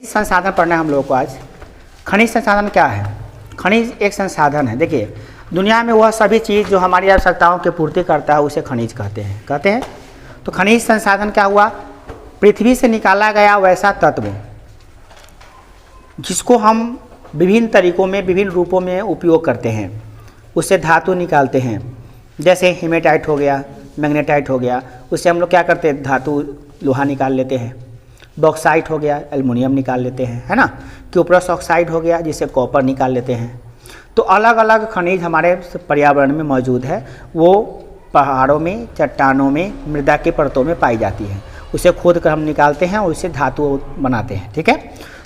संसाधन पढ़ना है हम लोगों को आज। खनिज संसाधन क्या है? खनिज एक संसाधन है। देखिए, दुनिया में वह सभी चीज़ जो हमारी आवश्यकताओं की पूर्ति करता है उसे खनिज कहते हैं। तो खनिज संसाधन क्या हुआ? पृथ्वी से निकाला गया वैसा तत्व जिसको हम विभिन्न तरीकों में, विभिन्न रूपों में उपयोग करते हैं, उससे धातु निकालते हैं। जैसे हेमेटाइट हो गया, मैग्नेटाइट हो गया, उससे हम लोग क्या करते हैं? धातु लोहा निकाल लेते हैं। बॉक्साइट हो गया, एल्युमिनियम निकाल लेते हैं, है ना। क्यूप्रस ऑक्साइड हो गया, जिससे कॉपर निकाल लेते हैं। तो अलग अलग खनिज हमारे पर्यावरण में मौजूद है। वो पहाड़ों में, चट्टानों में, मृदा के परतों में पाई जाती है। उसे खोद कर हम निकालते हैं और उससे धातु बनाते हैं। ठीक है,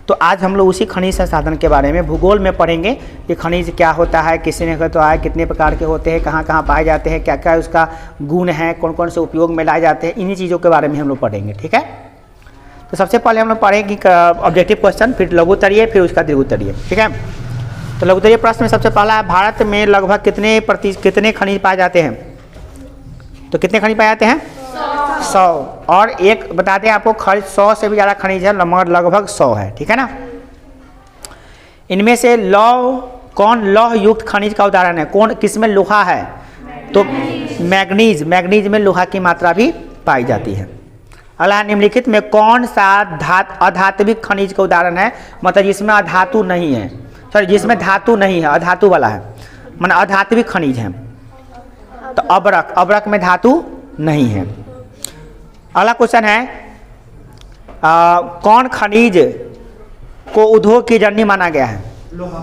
तो आज हम लोग उसी खनिज संसाधन के बारे में भूगोल में पढ़ेंगे कि खनिज क्या होता है, किसने कहता है, कितने प्रकार के होते हैं, कहाँ कहाँ पाए जाते हैं, क्या क्या उसका गुण है, कौन कौन से उपयोग में लाए जाते हैं, इन्हीं चीज़ों के बारे में हम लोग पढ़ेंगे। ठीक है, तो सबसे पहले हम लोग पढ़ेंगे ऑब्जेक्टिव क्वेश्चन, फिर लघुत्तरीय, फिर उसका दीर्घोत्तरीय। ठीक है, तो लघुत्तरीय प्रश्न में सबसे पहला है, भारत में लगभग कितने खनिज पाए जाते हैं? तो कितने खनिज पाए जाते हैं? 100। और एक बता दें आपको, 100 से भी ज़्यादा खनिज है, लगभग 100 है। ठीक है ना। इनमें से कौन लौह युक्त खनिज का उदाहरण है? कौन किसमें लोहा है? तो मैग्नीज में लोहा की मात्रा भी पाई जाती है। अगला, निम्नलिखित में कौन सा अधात्विक खनिज का उदाहरण है? मतलब जिसमें अधातु नहीं है, सॉरी जिसमें धातु नहीं है, अधातु वाला है, मतलब अधात्विक खनिज है। तो अब्रक में धातु नहीं है। अगला क्वेश्चन है, कौन खनिज को उद्योग की जननी माना गया है? लोहा।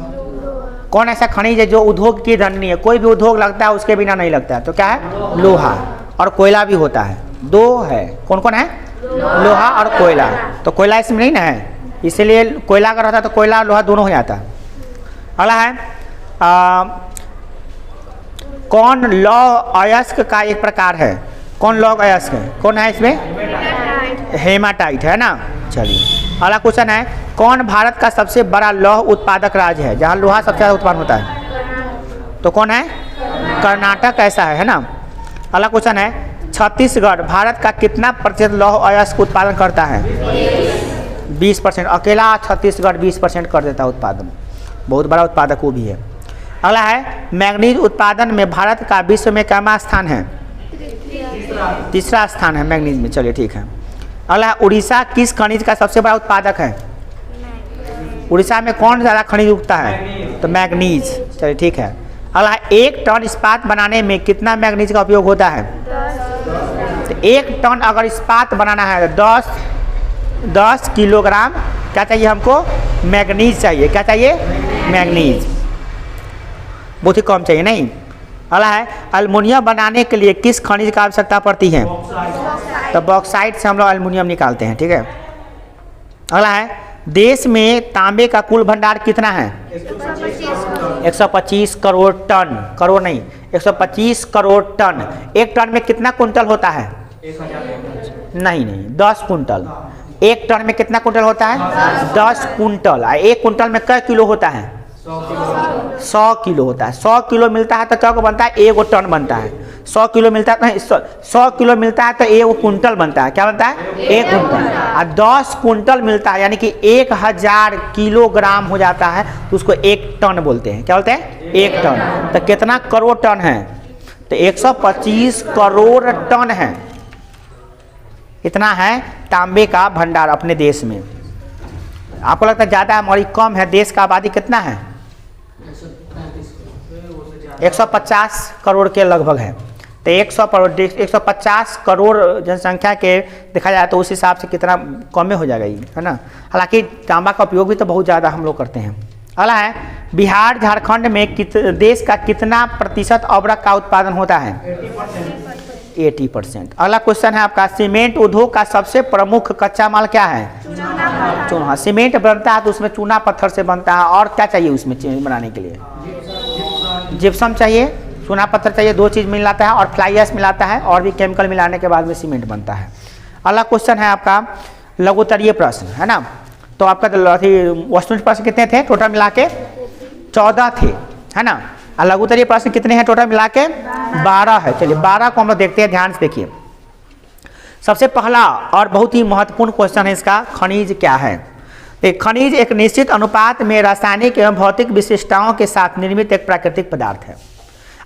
कौन ऐसा खनिज है जो उद्योग की जननी है? कोई भी उद्योग लगता है उसके बिना नहीं लगता है, तो क्या है? लोहा। और कोयला भी होता है, दो है। कौन कौन है? लोहा और कोयला। तो कोयला इसमें नहीं ना है, इसीलिए कोयला अगर होता तो कोयला और लोहा दोनों हो जाता। अगला है, कौन लौह अयस्क का एक प्रकार है? कौन लौह अयस्क है? कौन है इसमें? हेमाटाइट है ना। चलिए, अगला क्वेश्चन है, कौन भारत का सबसे बड़ा लौह उत्पादक राज्य है, जहाँ लोहा सबसे ज़्यादा उत्पादन होता है? तो कौन है? कर्नाटक ऐसा है ना। अगला क्वेश्चन है, छत्तीसगढ़ भारत का कितना प्रतिशत लौह अयस्क उत्पादन करता है? 20%। अकेला छत्तीसगढ़ 20% कर देता है उत्पादन, बहुत बड़ा उत्पादक वो भी है। अगला है, मैग्नीज उत्पादन में भारत का विश्व में कितना स्थान है? तीसरा स्थान है मैग्नीज में। चलिए ठीक है। अगला है, उड़ीसा किस खनिज का सबसे बड़ा उत्पादक है? उड़ीसा में कौन ज़्यादा खनिज उगता है? तो मैग्नीज। चलिए ठीक है। अगला है, 1 टन इस्पात बनाने में कितना मैग्नीज का उपयोग होता है? तो 1 टन अगर इस्पात बनाना है तो 10 किलोग्राम क्या चाहिए हमको? मैग्नीज चाहिए। क्या चाहिए? मैग्नीज। बहुत ही कम चाहिए, नहीं। अगला है, एल्युमिनियम बनाने के लिए किस खनिज का आवश्यकता पड़ती है? तो बॉक्साइट से हम लोग एल्युमिनियम निकालते हैं। ठीक है। अगला है, देश में तांबे का कुल भंडार कितना है? 125 करोड़ टन। करोड़ नहीं, 125 करोड़ टन। 1 टन में कितना कुंटल होता है? नहीं, 10 कुंटल। 1 टन में कितना कुंटल होता है? 10 कुंटल। 1 कुंटल में कै किलो होता है? 100 किलो होता है। 100 किलो मिलता है तो क्या बनता है? 1 टन बनता है। 100 किलो मिलता है तो 100 किलो मिलता है तो 1 कुंटल बनता है। क्या बनता है? 1 कुंटल। और 10 कुंटल मिलता है यानी कि 1000 किलोग्राम हो जाता है, तो उसको 1 टन बोलते हैं। क्या बोलते हैं? 1 टन। तो कितना करोड़ टन है? तो 125 करोड़ टन है। इतना है तांबे का भंडार अपने देश में। आपको लगता है ज़्यादा है, हमारी कम है। देश का आबादी कितना है? 150 करोड़ के लगभग है। तो 150 करोड़ जनसंख्या के देखा जाए तो उस हिसाब से कितना कम में हो जाएगा ये, है ना। हालांकि तांबा का उपयोग भी तो बहुत ज़्यादा हम लोग करते हैं। अगला है, बिहार झारखंड में देश का कितना प्रतिशत अब्रक का उत्पादन होता है? 80%। अगला क्वेश्चन है आपका, सीमेंट उद्योग का सबसे प्रमुख कच्चा माल क्या है? चूना। सीमेंट बनता है तो उसमें चूना पत्थर से बनता है। और क्या चाहिए उसमें बनाने के लिए? जिप्सम चाहिए, चूना पत्थर चाहिए, 2 चीज़ मिलाता है, और फ्लाई ऐश मिलाता है, और भी केमिकल मिलाने के बाद में सीमेंट बनता है। अगला क्वेश्चन है आपका लघुत्तरीय प्रश्न, है ना। तो आपका वस्तुनिष्ठ प्रश्न कितने थे टोटल मिला के? 14 थे, है ना। और लघुत्तरीय प्रश्न कितने हैं टोटल मिला के? 12 है। चलिए 12 को हम लोग देखते हैं, ध्यान से देखिए। सबसे पहला और बहुत ही महत्वपूर्ण क्वेश्चन है इसका, खनिज क्या है? एक खनिज एक निश्चित अनुपात में रासायनिक एवं भौतिक विशिष्टताओं के साथ निर्मित एक प्राकृतिक पदार्थ है।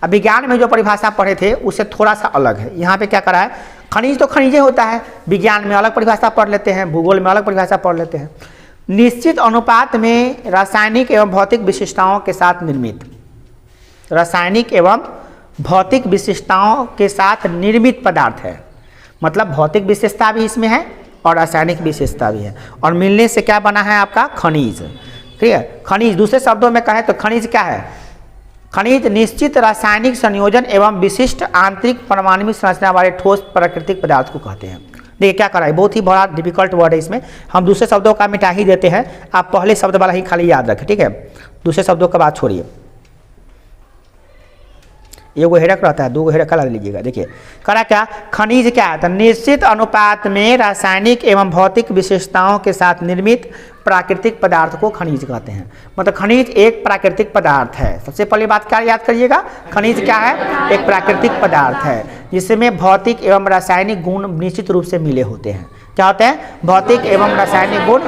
अब विज्ञान में जो परिभाषा पढ़े थे उससे थोड़ा सा अलग है। यहाँ पे क्या करा है, खनिज तो खनिज होता है, विज्ञान में अलग परिभाषा पढ़ लेते हैं, भूगोल में अलग परिभाषा पढ़ लेते हैं। निश्चित अनुपात में रासायनिक एवं भौतिक विशिष्टताओं के साथ निर्मित, रासायनिक एवं भौतिक विशिष्टताओं के साथ निर्मित पदार्थ है। मतलब भौतिक विशेषता भी इसमें है और रासायनिक विशेषता भी है, और मिलने से क्या बना है आपका खनिज। ठीक है, खनिज दूसरे शब्दों में कहें तो खनिज क्या है, खनिज निश्चित रासायनिक संयोजन एवं विशिष्ट आंतरिक परमाणु संरचना वाले ठोस प्राकृतिक पदार्थ को कहते हैं। देखिए क्या करा है, बहुत ही बड़ा डिफिकल्ट वर्ड है, इसमें हम दूसरे शब्दों का मिटा ही देते हैं, आप पहले शब्द वाला ही खाली याद रखें। ठीक है, दूसरे शब्दों का बात छोड़िए। एक हेरक रहता है, 2 हेरक लगा लीजिएगा। देखिए करा क्या, खनिज क्या है, तो निश्चित अनुपात में रासायनिक एवं भौतिक विशेषताओं के साथ निर्मित प्राकृतिक पदार्थ को खनिज कहते हैं। मतलब खनिज एक प्राकृतिक पदार्थ है। सबसे पहली बात क्या याद करिएगा, खनिज क्या है, एक प्राकृतिक पदार्थ है जिसमें भौतिक एवं रासायनिक गुण निश्चित रूप से मिले होते हैं। क्या होते हैं, भौतिक एवं रासायनिक गुण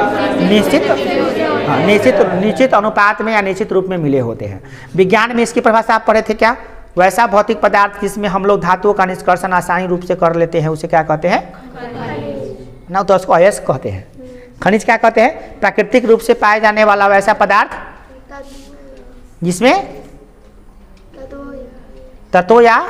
निश्चित अनुपात में या निश्चित रूप में मिले होते हैं। विज्ञान में इसकी परिभाषा आप पढ़े थे क्या, वैसा भौतिक पदार्थ जिसमें हम लोग धातुओं का निष्कर्षण आसानी रूप से कर लेते हैं उसे क्या कहते हैं ना, तो उसको अयस्क कहते हैं। खनिज क्या कहते हैं, प्राकृतिक रूप से पाए जाने वाला वैसा पदार्थ जिसमें तत्वों या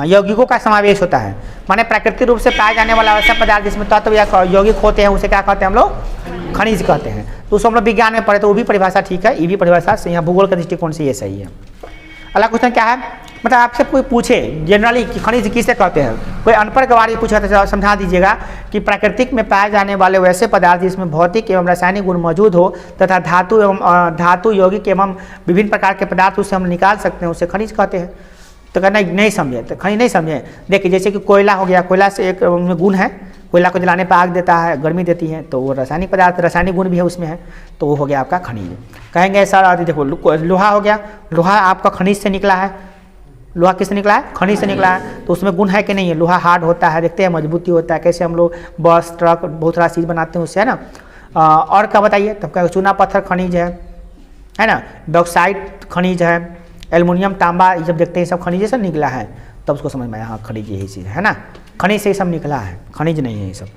यौगिकों का समावेश होता है। माने प्राकृतिक रूप से पाया जाने वाला वैसा पदार्थ जिसमें तत्व या यौगिक होते हैं उसे क्या कहते हैं हम लोग, खनिज कहते हैं। तो उसको हम लोग विज्ञान में पढ़े तो वो भी परिभाषा ठीक है, ये भी परिभाषा सही है, भूगोल के दृष्टिकोण से ये सही है। अगला क्वेश्चन क्या है, मतलब आपसे कोई पूछे जनरली कि खनिज किसे कहते हैं, कोई अनपढ़ गवार पूछा तो समझा दीजिएगा कि प्राकृतिक में पाए जाने वाले वैसे पदार्थ जिसमें भौतिक एवं रासायनिक गुण मौजूद हो तथा धातु यौगिक एवं विभिन्न प्रकार के पदार्थ उससे हम निकाल सकते हैं उसे खनिज कहते हैं। तो कहना नहीं समझे, तो खनिज नहीं समझे। देखिए जैसे कि कोयला हो गया, कोयला से एक उनमें गुण है, कोयला को जलाने पर आग देता है, गर्मी देती है, तो वो रासायनिक पदार्थ, रासायनिक गुण भी है उसमें है, तो वो हो गया आपका खनिज। कहेंगे सर देखो लोहा हो गया, लोहा आपका खनिज से निकला है, लोहा किससे निकला है, खनिज से निकला है, तो उसमें गुण है कि नहीं है, लोहा हार्ड होता है, देखते हैं मजबूती होता है, कैसे हम लोग बस ट्रक बहुत सारा चीज़ बनाते हैं उससे, है ना। और क्या बताइए, तब क्या चूना पत्थर खनिज है ना, बॉक्साइट खनिज है, एल्युमिनियम तांबा ये सब देखते हैं सब खनिज से निकला है, तब उसको समझ में आया हाँ खनिज यही चीज़ है ना, खनिज से ही सब निकला है, खनिज नहीं है ये सब।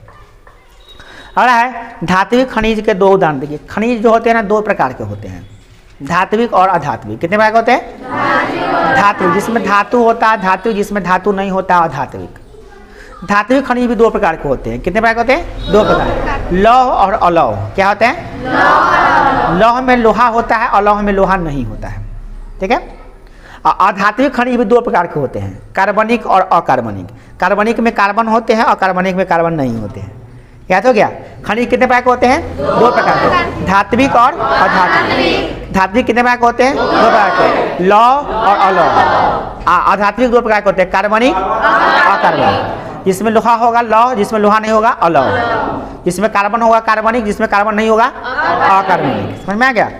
अगला है धात्विक खनिज के 2 उदाहरण देखिए। खनिज जो होते हैं ना 2 प्रकार के होते हैं, धात्विक और अधात्विक। कितने प्रकार के होते हैं, धात्विक जिसमें धातु होता है, धात्विक जिसमें धातु नहीं होता, अधात्विक। धात्विक खनिज भी 2 प्रकार के होते हैं। कितने प्रकार के होते हैं, 2 प्रकार, लौह और अलौह। क्या होते हैं, लौह में लोहा होता है, अलौह में लोहा नहीं होता है। ठीक है, अधात्विक खनिज भी 2 प्रकार के होते हैं, कार्बनिक और अकार्बनिक। कार्बनिक में कार्बन होते हैं, अकार्बनिक में कार्बन नहीं होते हैं। याद हो गया, खनिज कितने प्रकार के होते हैं, 2 प्रकार के, धात्विक और अधात्विक। धात्विक कितने प्रकार के होते हैं, 2 प्रकार के, लौह और अलौह। अधात्विक 2 प्रकार के होते हैं, कार्बनिक, अकार्बनिक। जिसमें लोहा होगा लौह, जिसमें लोहा नहीं होगा अलौह। जिसमें कार्बन होगा कार्बनिक, जिसमें कार्बन नहीं होगा अकार्बनिक। समझ में आ गया।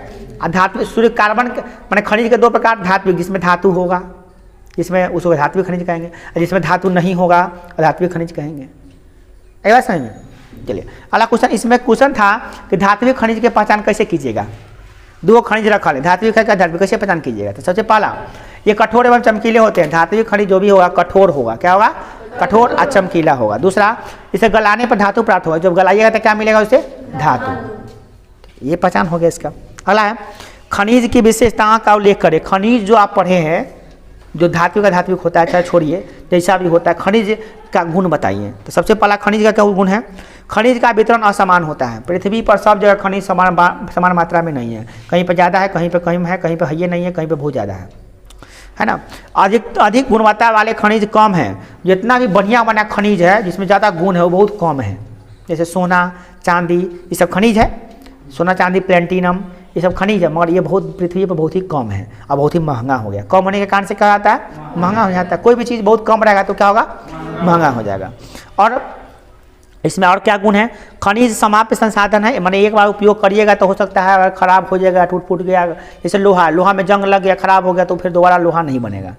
धात्विक सूर्य कार्बन माने खनिज के 2 प्रकार, धात्विक जिसमें धातु होगा, जिसमें उसको धात्विक खनिज कहेंगे, और जिसमें धातु नहीं होगा अधात्विक खनिज कहेंगे। ऐसा समझ में। चलिए अगला क्वेश्चन, इसमें क्वेश्चन था कि धात्विक खनिज की पहचान कैसे कीजिएगा। 2 खनिज रखा है, धात्विक है क्या धात्विक, कैसे पहचान कीजिएगा। तो सबसे पहला ये कठोर एवं चमकीले होते हैं। धात्विक खनिज जो भी होगा कठोर होगा, क्या होगा, कठोर और चमकीला होगा। दूसरा इसे गलाने पर धातु प्राप्त होगा, जब गलाइएगा तो क्या मिलेगा उसे, धातु। ये पहचान हो गया इसका। अगला है खनिज की विशेषताओं का उल्लेख करें। खनिज जो आप पढ़े हैं, जो धात्विक का धात्विक होता है, चाहे छोड़िए जैसा भी होता है, खनिज का गुण बताइए। तो सबसे पहला खनिज का क्या गुण है, खनिज का वितरण असमान होता है। पृथ्वी पर सब जगह खनिज समान मात्रा में नहीं है, कहीं पर ज़्यादा है, कहीं पर कम है, कहीं पर है नहीं है, कहीं पर बहुत ज़्यादा है ना। अधिक गुणवत्ता वाले खनिज कम है। जितना भी बढ़िया बना खनिज है जिसमें ज़्यादा गुण है वो बहुत कम है। जैसे सोना चांदी ये सब खनिज है, सोना चांदी प्लेटिनम ये सब खनिज है, मगर ये बहुत पृथ्वी पर बहुत ही कम है और बहुत ही महंगा हो गया। कम होने के कारण से क्या होता है, महंगा हो जाता है। कोई भी चीज़ बहुत कम रहेगा तो क्या होगा, महंगा हो जाएगा। और इसमें और क्या गुण है, खनिज समाप्य संसाधन है, माने एक बार उपयोग करिएगा तो हो सकता है अगर ख़राब हो जाएगा, टूट फूट गया। जैसे लोहा में जंग लग गया, ख़राब हो गया तो फिर दोबारा लोहा नहीं बनेगा,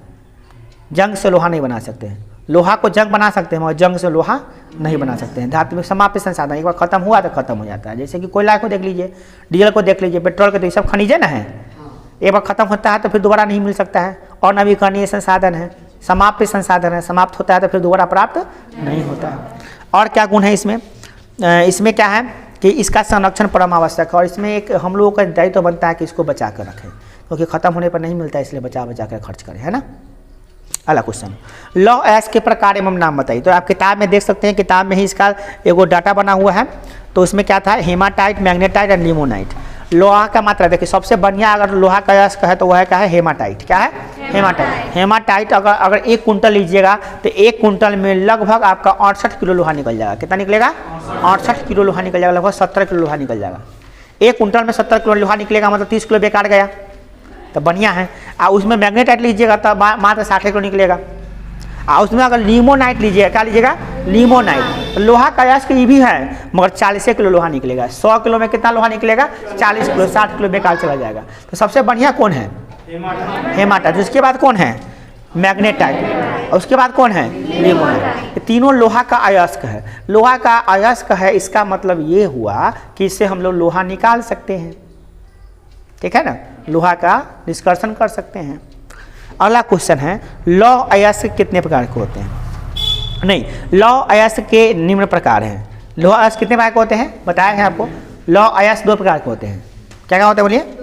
जंग से लोहा नहीं बना सकते हैं। लोहा को जंग बना सकते हैं मगर जंग से लोहा नहीं बना सकते हैं। धातु में समाप्य संसाधन एक बार खत्म हुआ तो खत्म हो जाता है। जैसे कि कोयला को देख लीजिए, डीजल को देख लीजिए, पेट्रोल को, तो ये सब खनिजे ना है, एक बार खत्म होता है तो फिर दोबारा नहीं मिल सकता है। और नवीकरणीय संसाधन है, समाप्य संसाधन है, समाप्त होता है तो फिर दोबारा प्राप्त नहीं होता है। और क्या गुण है इसमें? इसमें क्या है कि इसका संरक्षण परम आवश्यक है और इसमें एक हम लोगों का दायित्व बनता है कि इसको बचा कर रखें, क्योंकि खत्म होने पर नहीं मिलता है, इसलिए बचा बचा कर खर्च करें, है ना। अगला क्वेश्चन, लौह अयस्क के प्रकार एवं नाम बताइए। तो आप किताब में देख सकते हैं, किताब में ही इसका एगो डाटा बना हुआ है। तो उसमें क्या था, हेमाटाइट, मैग्नेटाइट और लिमोनाइट। लोहा का मात्रा देखिए, सबसे बढ़िया अगर लोहा का अयस्क है तो वह क्या है, हेमाटाइट। क्या है? हेमाटाइट। हेमाटाइट अगर 1 कुंटल लीजिएगा तो 1 कुंटल में लगभग आपका 68 किलो लोहा निकल जाएगा। कितना निकलेगा? 68 किलो लोहा निकल जाएगा, लगभग 17 किलो लोहा निकल जाएगा। 1 कुंटल में 17 किलो लोहा निकलेगा, मतलब 30 किलो बेकार गया, तो बढ़िया है। और उसमें मैग्नेटाइट लीजिएगा तो मात्र 60 किलो निकलेगा। और उसमें अगर लिमोनाइट लीजिएगा, क्या लीजिएगा? लिमोनाइट। लोहा का अयस्क ये भी है मगर 40 किलो लोहा निकलेगा। 100 किलो में कितना लोहा निकलेगा? 40 किलो, 60 किलो बेकार चला जाएगा। तो सबसे बढ़िया कौन है? हेमाटाइट। उसके बाद कौन है? मैग्नेटाइट। और उसके बाद कौन है? लिमोनाइट। तीनों लोहा का अयस्क है। लोहा का अयस्क है, इसका मतलब ये हुआ कि इससे हम लोग लोहा निकाल सकते हैं, ठीक है ना, लोहा का निष्कर्षण कर सकते हैं। अगला क्वेश्चन है, लौह अयस्क कितने प्रकार के होते हैं? नहीं, लौह अयस्क के निम्न प्रकार हैं। लौह अयस्क कितने प्रकार के होते हैं बताया है आपको। लौह अयस्क 2 प्रकार के होते हैं। क्या क्या होते हैं बोलिए?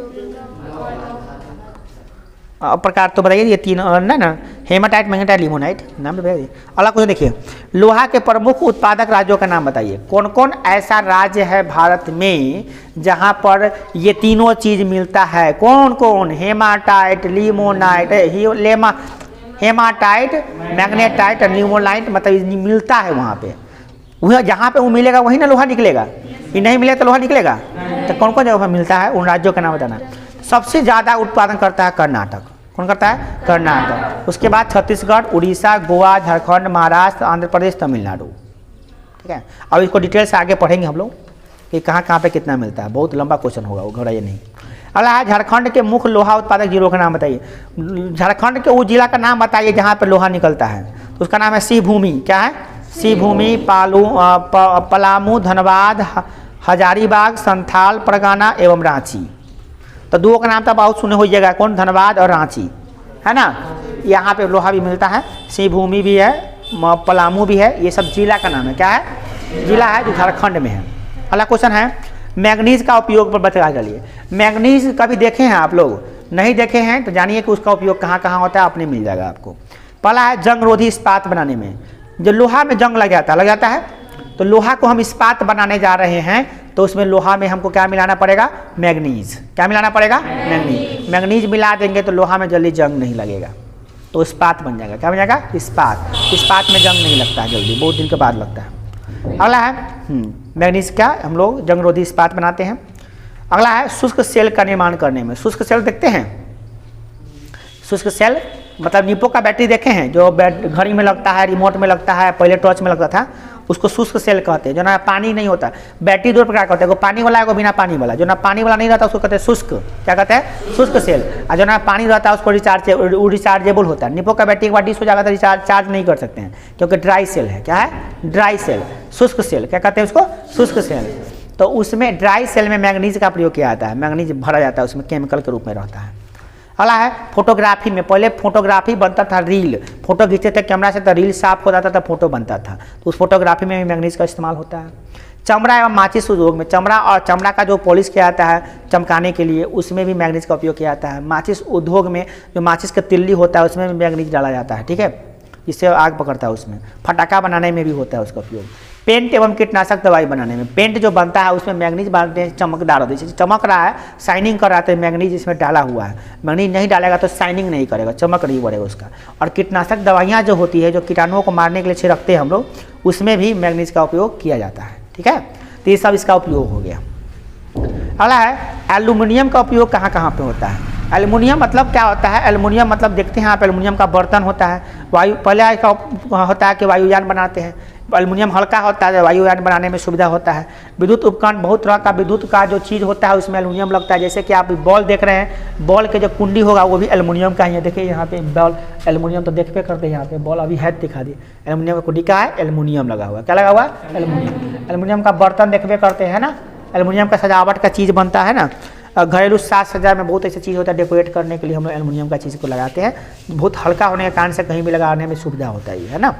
प्रकार तो बताइए, ये 3 ना, हेमाटाइट, मैग्नेटाइट, लिमोनाइट, नाम तो बताइए। अगला क्वेश्चन देखिए, लोहा के प्रमुख उत्पादक राज्यों का नाम बताइए। कौन कौन ऐसा राज्य है भारत में जहां पर ये तीनों चीज मिलता है? कौन कौन? हेमाटाइट, लिमोनाइट, हेमाटाइट, मैग्नेटाइट और लिमोनाइट, मतलब मिलता है वहाँ पे। वह जहाँ पे वो मिलेगा वही ना लोहा निकलेगा। ये नहीं मिलेगा तो लोहा निकलेगा? तो कौन कौन जगह पर मिलता है उन राज्यों का नाम बताना। सबसे ज़्यादा उत्पादन करता है कर्नाटक। कौन करता है? कर्नाटक। उसके बाद छत्तीसगढ़, उड़ीसा, गोवा, झारखंड, महाराष्ट्र, आंध्र प्रदेश, तमिलनाडु, ठीक है। अब इसको डिटेल से आगे पढ़ेंगे हम लोग कि कहाँ कहाँ पे कितना मिलता है। बहुत लंबा क्वेश्चन होगा, वो घबराइए नहीं। अगला है, झारखंड के मुख्य लोहा उत्पादक जिलों का नाम बताइए। झारखंड के उस जिला का नाम बताइए जहाँ पर लोहा निकलता है। तो उसका नाम है सिंहभूमि। क्या है? सिंहभूमि, पलामू, धनबाद, हजारीबाग, संथाल परगना एवं रांची। तो 2 का नाम तो बहुत सुने होइएगा, कौन? धनबाद और रांची, है ना। यहाँ पे लोहा भी मिलता है। सिंहभूमि भी है, पलामू भी है, ये सब जिला का नाम है। क्या है? जिला है जो झारखंड में है। अगला क्वेश्चन है, मैग्नीज का उपयोग पर बता चलिए। मैग्नीज कभी देखे हैं आप लोग? नहीं देखे हैं तो जानिए कि उसका उपयोग कहाँ कहाँ होता है, अपने मिल जाएगा आपको। पहला है, जंगरोधी इस्पात बनाने में। जो लोहा में जंग लग जाता है, तो लोहा को हम इस्पात बनाने जा रहे हैं तो उसमें लोहा में हमको क्या मिलाना पड़ेगा? मैग्नीज। क्या मिलाना पड़ेगा? मैग्नीज। मैग्नीज मिला देंगे तो लोहा में जल्दी जंग नहीं लगेगा, तो इस्पात बन जाएगा। क्या बन जाएगा? इस्पात। इस्पात में जंग नहीं लगता है जल्दी, बहुत दिन के बाद लगता है। अगला है, मैग्नीज का हम लोग जंगरोधी इस्पात बनाते हैं। अगला है, शुष्क सेल का निर्माण करने में। शुष्क सेल देखते हैं? शुष्क सेल मतलब नीपो का बैटरी देखे हैं, जो घड़ी में लगता है, रिमोट में लगता है, पहले टॉर्च में लगता था, उसको शुष्क सेल कहते हैं। जो ना पानी नहीं होता, बैटरी 2 प्रकार का होता है, पानी वाला है, बिना पानी वाला। जो ना पानी वाला नहीं रहता उसको कहते हैं शुष्क। क्या कहते हैं? शुष्क सेल। और जो ना पानी रहता है उसको रिचार्जेबल होता है। नीपो का बैटरी एक बार डिस हो जाएगा तो चार्ज नहीं कर सकते हैं, क्योंकि ड्राई सेल है। क्या है? Dry cell. शुष्क सेल क्या कहते हैं उसको? शुष्क सेल। तो उसमें ड्राई सेल में मैग्नीज का प्रयोग किया जाता है। मैग्नीज भरा जाता है उसमें, केमिकल के रूप में रहता है। अगला है, फोटोग्राफी में। पहले फोटोग्राफी बनता था रील, फोटो खींचते थे कैमरा से तो रील साफ हो जाता था, फोटो बनता था। तो उस फोटोग्राफी में भी मैग्नीज का इस्तेमाल होता है। चमड़ा एवं माचिस उद्योग में, चमड़ा का जो पॉलिश किया जाता है चमकाने के लिए, उसमें भी मैग्नीज का उपयोग किया जाता है। माचिस उद्योग में जो माचिस का तिल्ली होता है उसमें भी मैग्नीज डाला जाता है, ठीक है, जिससे आग पकड़ता है। उसमें फटाका बनाने में भी होता है उसका उपयोग। पेंट एवं कीटनाशक दवाई बनाने में, पेंट जो बनता है उसमें मैग्नीज डालते हैं, चमकदार होती है। चमक रहा है, शाइनिंग कर रहा है, तो मैग्नीज इसमें डाला हुआ है। मैग्नीज नहीं डालेगा तो शाइनिंग नहीं करेगा, चमक नहीं बढ़ेगा उसका। और कीटनाशक दवाइयाँ जो होती है, जो कीटाणुओं को मारने के लिए छिड़कते हैं हम लोग, उसमें भी मैग्नीज का उपयोग किया जाता है, ठीक है। तो ये सब इसका उपयोग हो गया। अगला है, एल्यूमिनियम का उपयोग कहाँ कहाँ पे होता है? एल्युमिनियम मतलब क्या होता है? एल्युमिनियम मतलब देखते हैं आप, एल्युमिनियम का बर्तन होता है। वायु पहले इसका होता है कि वायुयान बनाते हैं, एल्युमिनियम हल्का होता है, वायुयान बनाने में सुविधा होता है। विद्युत उपकरण, बहुत तरह का विद्युत का जो चीज़ होता है उसमें एल्युमिनियम लगता है। जैसे कि आप बॉल देख रहे हैं, बॉल के जो कुंडी होगा वो भी एल्युमिनियम का ही है। देखिए यहाँ पे बॉल एल्युमिनियम तो देखते करते हैं, यहाँ पे बॉल अभी है दिखा दी, एल्युमिनियम का कुंडी का है, एल्युमिनियम लगा हुआ है। क्या लगा हुआ है? एल्युमिनियम। एल्युमिनियम का बर्तन देखते करते हैं ना, एल्युमिनियम का सजावट का चीज़ बनता है ना, घरेलू साज सज्जा में बहुत ऐसी चीज़ होता है डेकोरेट करने के लिए हम लोग एल्युमिनियम का चीज़ को लगाते हैं। बहुत हल्का होने के कारण से कहीं भी लगाने में सुविधा होता है ना।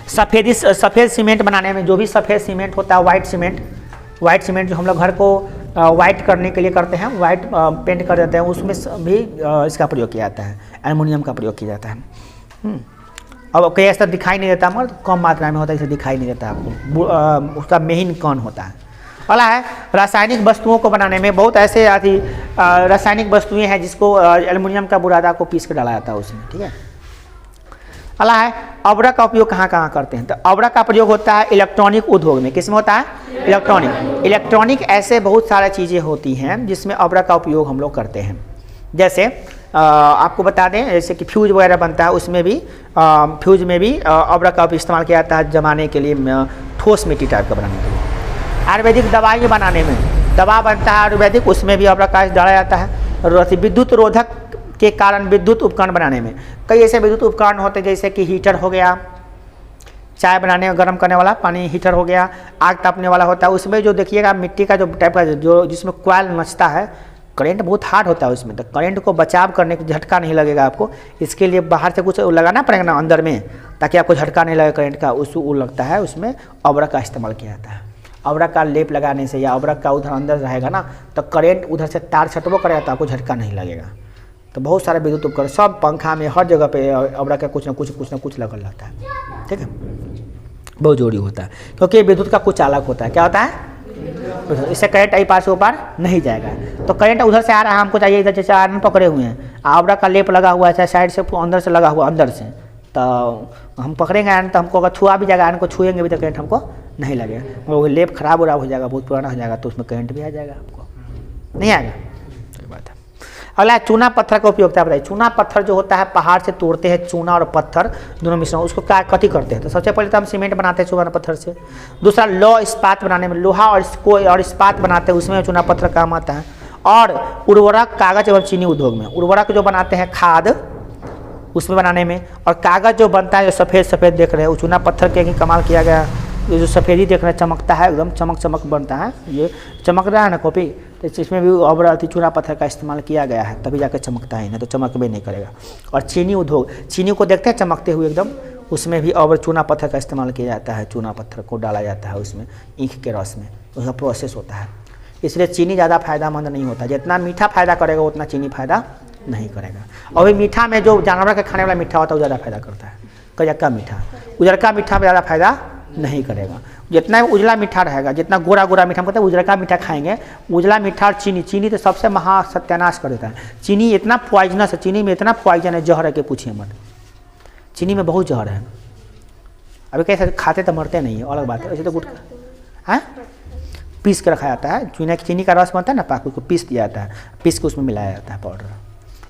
सफ़ेद सीमेंट बनाने में, जो भी सफ़ेद सीमेंट होता है, वाइट सीमेंट जो हम लोग घर को वाइट करने के लिए करते हैं, वाइट पेंट कर देते हैं, उसमें भी इसका प्रयोग किया जाता है, एल्युमिनियम का प्रयोग किया जाता है। अब कई ऐसा दिखाई नहीं देता, मगर कम मात्रा में होता है, इसे दिखाई नहीं देता आपको, उसका मेन कौन होता है। अगला है रासायनिक वस्तुओं को बनाने में, बहुत ऐसे रासायनिक वस्तुएं हैं जिसको एल्युमिनियम का बुरादा को पीस कर डाला जाता है उसमें, ठीक है। अगला है अब्रक का उपयोग कहाँ कहाँ करते हैं? तो अब्रक का प्रयोग होता है इलेक्ट्रॉनिक उद्योग में। किसमें होता है? इलेक्ट्रॉनिक ऐसे बहुत सारी चीज़ें होती हैं जिसमें अब्रक का उपयोग हम लोग करते हैं। जैसे आपको बता दें, जैसे कि फ्यूज वगैरह बनता है, उसमें भी फ्यूज में भी अब्रक का इस्तेमाल किया जाता है जमाने के लिए, ठोस मिट्टी टाइप का बनाने के लिए। आयुर्वेदिक दवाई बनाने में, दवा बनता है आयुर्वेदिक, उसमें भी अब्रक का डाला जाता है। विद्युत रोधक के कारण विद्युत उपकरण बनाने में, कई ऐसे विद्युत उपकरण होते हैं जैसे कि हीटर हो गया, चाय बनाने गर्म करने वाला पानी हीटर हो गया, आग तापने वाला होता है। उसमें जो देखिएगा मिट्टी का जो टाइप का जो जिसमें कॉइल नचता है, करंट बहुत हार्ड होता है उसमें, तो करंट को बचाव करने के झटका नहीं लगेगा आपको, इसके लिए बाहर से कुछ लगाना पड़ेगा ना अंदर में, ताकि आपको झटका नहीं लगे करंट का, वो लगता है, उसमें अब्रक का इस्तेमाल किया जाता है। अब्रक का लेप लगाने से या अब्रक का उधर अंदर रहेगा ना, तो करंट उधर से तार छटबो करेगा तो आपको झटका नहीं लगेगा। तो बहुत सारे विद्युत उपकरण, सब पंखा में हर जगह पे अब्रक का कुछ ना कुछ लगल रहता है, ठीक है, बहुत जरूरी होता है, क्योंकि विद्युत का कुछ अलग होता है। क्या होता है? इससे करंट आई पार से ऊपर नहीं जाएगा। तो करंट उधर से आ रहा है, हमको चाहिए इधर, जैसे आयरन पकड़े हुए हैं, अब्रक का लेप लगा हुआ है, चाहे साइड से अंदर से लगा हुआ, अंदर से, तो हम पकड़ेंगे आयरन, तो हमको अगर छुआ भी जाएगा, आयरन को छुएंगे भी तो करंट हमको नहीं लगेगा। वो लेप खराब हो जाएगा, बहुत पुराना हो जाएगा, तो उसमें करंट भी आ जाएगा, आपको नहीं आएगा। सही बात है। अगला है चूना पत्थर का उपयोगिता बताइए। चूना पत्थर जो होता है, पहाड़ से तोड़ते हैं चूना और पत्थर दोनों मिश्रण, उसको क्या कथी करते हैं? तो सबसे पहले तो हम सीमेंट बनाते हैं चूना पत्थर से। दूसरा लौह इस्पात बनाने में, लोहा और इस्पात बनाते हैं, उसमें चूना पत्थर काम आता है। और उर्वरक, कागज एवं चीनी उद्योग में उर्वरक जो बनाते हैं, खाद, उसमें बनाने में, और कागज जो बनता है, जो सफ़ेद देख रहे हैं, वो चूना पत्थर के ही कमाल किया गया। ये जो सफ़ेदी देख रहे हैं, चमकता है एकदम, चमक बनता है, ये चमक रहा है ना कॉपी, तो इसमें भी अब्रक चूना पत्थर का इस्तेमाल किया गया है, तभी जाकर चमकता है, नहीं तो चमक भी नहीं करेगा। और चीनी उद्योग, चीनी को देखते हैं चमकते हुए एकदम, उसमें भी अब्रक चूना पत्थर का इस्तेमाल किया जाता है। चूना पत्थर को डाला जाता है उसमें ईख के रस में, उसका प्रोसेस होता है। इसलिए चीनी ज़्यादा फायदेमंद नहीं होता, जितना मीठा फायदा करेगा उतना चीनी फायदा नहीं करेगा। और भी मीठा में जो जानवर के खाने वाला मीठा होता है वो ज़्यादा फायदा करता है, कजक्का मीठा, उजरका मीठा में ज़्यादा फायदा नहीं करेगा। जितना उजला मीठा रहेगा, जितना गोरा मीठा, हम कहते हैं उजरका मीठा खाएंगे, उजला मीठा और चीनी तो सबसे महा सत्यानाश कर देता है। चीनी इतना पॉइजनस है, चीनी में इतना पॉइजन है, जहर है कि पूछिए मत, चीनी में बहुत जहर है। अभी कैसे खाते तो मरते नहीं है, अलग बात है। वैसे तो गुटखा है पीस के रखा जाता है, चीनी का रस बनता है ना, पाक उसको पीस दिया जाता है, पीस के उसमें मिलाया जाता है पाउडर।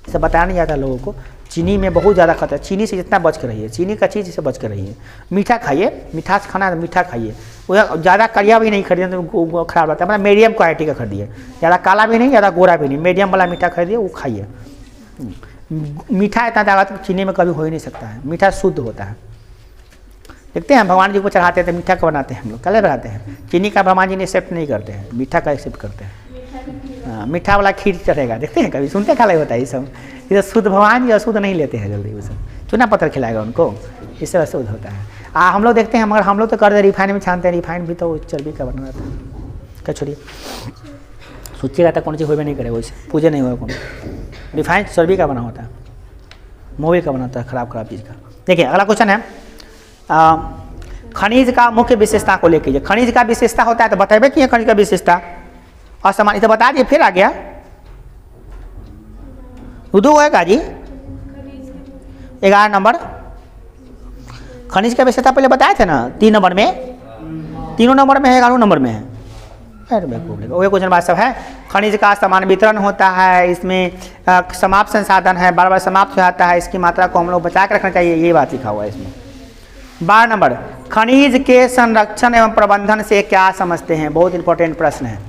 इसे बताया नहीं जाता लोगों को, चीनी में बहुत ज़्यादा खतरा है। चीनी से जितना बच के रहिए, चीनी का चीज़ से बच के रहिए। मीठा खाइए, मिठास खाना है तो मीठा खाइए, वो ज़्यादा करिया भी नहीं खरीदिए तो खराब रहता है, मतलब मीडियम क्वालिटी का खरीदिए, ज़्यादा काला भी नहीं ज़्यादा गोरा भी नहीं, मीडियम वाला मीठा खरीदिए, वो खाइए। मीठा इतना ज़्यादा तो चीनी में कभी हो ही नहीं सकता है, मीठा शुद्ध होता है। देखते हैं भगवान जी को चढ़ाते हैं तो मीठा का बनाते हैं हम लोग, कैसे बनाते हैं? चीनी का भगवान जी ने एक्सेप्ट नहीं करते हैं, मीठा का एक्सेप्ट करते हैं। हाँ, मीठा वाला खीर चढ़ेगा, देखते हैं कभी, सुनते क्या होता है ये सब, ये शुद्ध भगवान जी अशुद्ध नहीं लेते हैं जल्दी, वो सब चूना पत्थर खिलाएगा उनको, इससे अशुद्ध होता है। हम लोग देखते हैं, मगर हम लोग तो करते रिफाइन में छानते हैं, रिफाइन भी तो चर्बी का बना रहता है। क्या छोड़िए, सोचिएगा तो कौन चीज़ होबे नहीं करे, वैसे पूजे नहीं हुआ कौन, रिफाइन चर्बी का बना होता है, मोबिल का बना होता है, खराब चीज़ का। देखिए अगला क्वेश्चन है, खनिज का मुख्य विशेषता को लेकर। खनिज का विशेषता होता है तो बताइए कि खनिज का विशेषता असमान, तो बता दिए, फिर आ गया उदू होगा जी 11 नंबर। खनिज का विशेषता पहले बताए थे ना, 3 नंबर में, तीनों नंबर में है, 11 नंबर में है। वही क्वेश्चन बात सब है, खनिज का समान वितरण होता है, इसमें समाप्त संसाधन है, बार बार समाप्त हो जाता है, इसकी मात्रा को हम लोग बचा के रखना चाहिए, ये बात लिखा हुआ है इसमें। 12 नंबर, खनिज के संरक्षण एवं प्रबंधन से क्या समझते हैं? बहुत इंपॉर्टेंट प्रश्न है।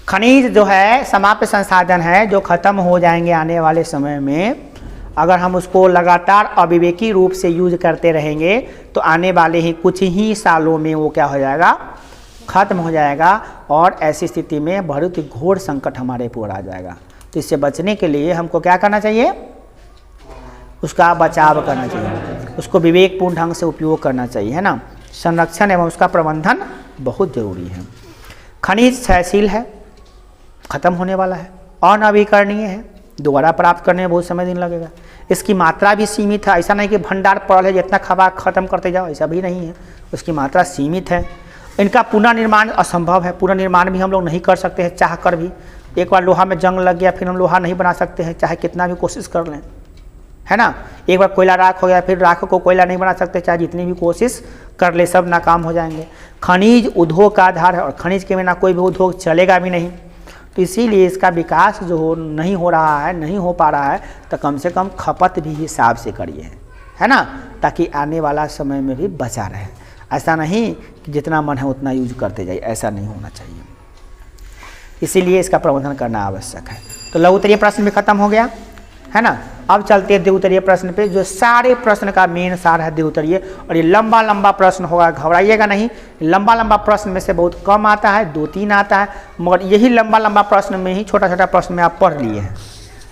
खनिज जो है समाप्त संसाधन है, जो खत्म हो जाएंगे आने वाले समय में। अगर हम उसको लगातार अविवेकी रूप से यूज करते रहेंगे तो आने वाले ही कुछ ही सालों में वो क्या हो जाएगा, खत्म हो जाएगा, और ऐसी स्थिति में बहुत ही घोर संकट हमारे ऊपर आ जाएगा। तो इससे बचने के लिए हमको क्या करना चाहिए? उसका बचाव करना चाहिए, उसको विवेकपूर्ण ढंग से उपयोग करना चाहिए, है ना। संरक्षण एवं उसका प्रबंधन बहुत जरूरी है। खनिज क्षयशील है, खत्म होने वाला है, अनवीकरणीय है, दोबारा प्राप्त करने में बहुत समय दिन लगेगा। इसकी मात्रा भी सीमित है, ऐसा नहीं कि भंडार पड़ल है जितना खावा खत्म करते जाओ, ऐसा भी नहीं है, उसकी मात्रा सीमित है। इनका पुनर्निर्माण असंभव है, पुनर्निर्माण भी हम लोग नहीं कर सकते हैं चाह कर भी। एक बार लोहा में जंग लग गया फिर हम लोहा नहीं बना सकते हैं, चाहे कितना भी कोशिश कर लें, है ना। एक बार कोयला राख हो गया फिर राख को कोयला नहीं बना सकते, चाहे जितनी भी कोशिश कर ले, सब नाकाम हो जाएंगे। खनिज उद्योग का आधार है और खनिज के बिना कोई भी उद्योग चलेगा भी नहीं। तो इसीलिए इसका विकास जो नहीं हो रहा है, नहीं हो पा रहा है, तो कम से कम खपत भी हिसाब से करिए, है ना, ताकि आने वाला समय में भी बचा रहे। ऐसा नहीं कि जितना मन है उतना यूज करते जाइए, ऐसा नहीं होना चाहिए। इसीलिए इसका प्रबंधन करना आवश्यक है। तो लघु उत्तरीय प्रश्न भी खत्म हो गया, है ना। अब चलते हैं द्विउत्तरीय प्रश्न पे, जो सारे प्रश्न का मेन सार है द्विउत्तरीय। और ये लंबा लंबा प्रश्न होगा, घबराइएगा नहीं। लंबा लंबा प्रश्न में से बहुत कम आता है, 2-3 आता है, मगर यही लंबा लंबा प्रश्न में ही छोटा छोटा प्रश्न में आप पढ़ लिए हैं।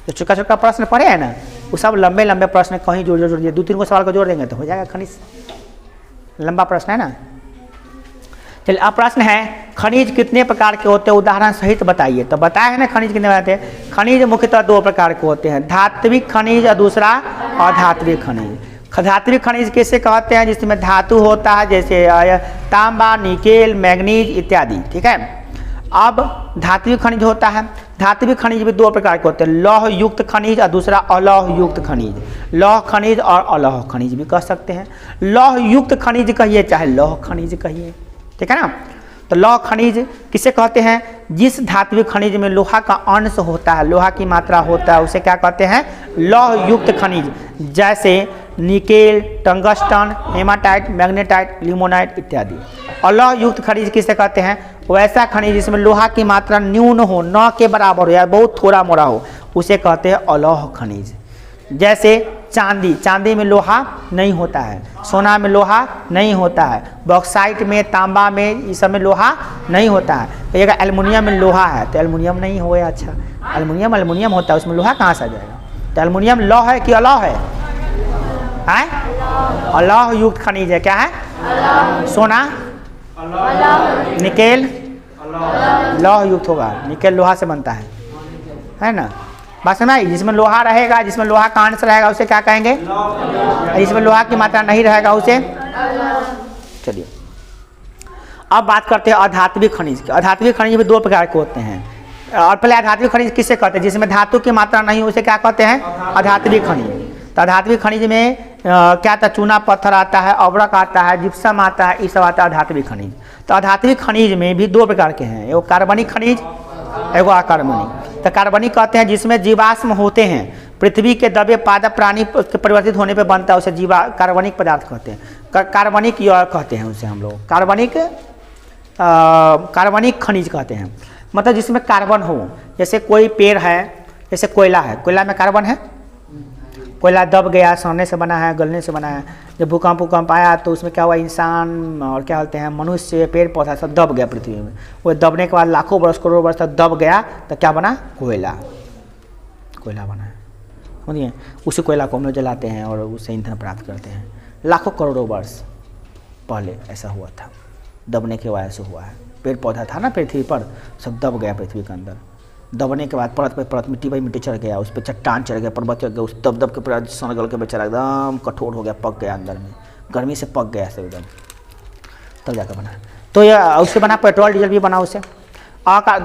जो छोटा छोटा प्रश्न पढ़े हैं ना, वो सब लंबे लंबे प्रश्न कहीं जोड़ दिए, 2-3 को सवाल को जोड़ देंगे तो हो जाएगा खनिज। लंबा प्रश्न है ना। चलिए अब प्रश्न है, खनिज कितने प्रकार के होते हैं, उदाहरण सहित बताइए। तो बताया है ना खनिज कितने होते हैं। खनिज मुख्यतः 2 प्रकार के होते हैं, धात्विक खनिज और दूसरा अधात्विक खनिज। धात्विक खनिज किसे कहते हैं? जिसमें धातु होता है, जैसे तांबा, निकेल, मैग्नीज इत्यादि, ठीक है। अब धात्विक खनिज होता है, धात्विक खनिज भी 2 प्रकार के होते हैं, लौह युक्त खनिज और दूसरा अलौह युक्त खनिज। लौह खनिज और अलौह खनिज भी कह सकते हैं। लौह युक्त खनिज कहिए चाहे लौह खनिज कहिए, ठीक है ना। तो लौह खनिज किसे कहते हैं? जिस धात्विक खनिज में लोहा का अंश होता है, लोहा की मात्रा होता है, उसे क्या कहते हैं? लौह युक्त खनिज। जैसे nickel, tungsten, haematite, magnetite, limonite इत्यादि। अलौह युक्त खनिज किसे कहते हैं? वैसा खनिज जिसमें लोहा की मात्रा न्यून हो, न के बराबर हो या बहुत थोड़ा मोड़ा हो, उसे कहते हैं अलौह खनिज। जैसे चांदी, चांदी में लोहा नहीं होता है, सोना में लोहा नहीं होता है, बॉक्साइट में, तांबा में, इस सब में लोहा नहीं होता है। तो ये एल्युमिनियम में लोहा है तो एल्युमिनियम नहीं हो, अच्छा एल्युमिनियम एल्युमिनियम होता है, उसमें लोहा कहाँ से आ जाएगा? तो एल्युमिनियम लौह है कि अलौह है? अलौह युक्त खनिज है। क्या है? सोना, निकेल लौह युक्त होगा, निकेल लोहा से बनता है ना। बात समझ आई? जिसमें लोहा रहेगा, जिसमें लोहा का अंश रहेगा उसे क्या कहेंगे? जिसमें लोहा की मात्रा नहीं रहेगा उसे। चलिए अब बात करते हैं अधात्विक खनिज की। अधात्विक खनिज भी 2 प्रकार के होते हैं। और पहले अधात्विक खनिज किसे कहते हैं? जिसमें धातु की मात्रा नहीं उसे क्या कहते हैं? अधात्विक खनिज। तो अधात्विक खनिज में क्या आता है? चूना पत्थर आता है, अवरक आता है, जिप्सम आता है, ये सब आता है अधात्विक खनिज। तो अधात्विक खनिज में भी 2 प्रकार के हैं, एगो कार्बनिक खनिज, एगो अकार्बनिक। तो कार्बनिक कहते हैं जिसमें जीवाश्म होते हैं, पृथ्वी के दबे पादप प्राणी के परिवर्तित होने पे बनता है, उसे कार्बनिक पदार्थ कहते हैं। कार्बनिक कहते हैं उसे हम लोग कार्बनिक खनिज कहते हैं। मतलब जिसमें कार्बन हो, जैसे कोई पेड़ है, जैसे कोयला है, कोयला में कार्बन है, कोयला दब गया, सड़ने से बना है, गलने से बना है। जब भूकंप आया तो उसमें क्या हुआ? इंसान और क्या बोलते हैं, मनुष्य, पेड़ पौधा सब दब गया पृथ्वी में। वो दबने के बाद लाखों वर्ष, करोड़ों वर्ष तक दब गया तो क्या बना? कोयला बना है, समझिए। उसी कोयला को हम लोग जलाते हैं और उससे ईंधन प्राप्त करते हैं। लाखों करोड़ों वर्ष पहले ऐसा हुआ था, दबने के वजह से हुआ है। पेड़ पौधा था ना पृथ्वी पर, सब दब गया पृथ्वी के अंदर। दबने के बाद परत पे परत, मिट्टी पर मिट्टी चढ़ गया, उस पर चट्टान चढ़ गया, पर्वत चढ़ गया, उस दब के पूरा सन गल के बेचारा एकदम कठोर हो गया, पक गया अंदर में, गर्मी से पक गया ऐसे एकदम, तब जाकर बना। तो ये उससे बना पेट्रोल डीजल भी बना उससे।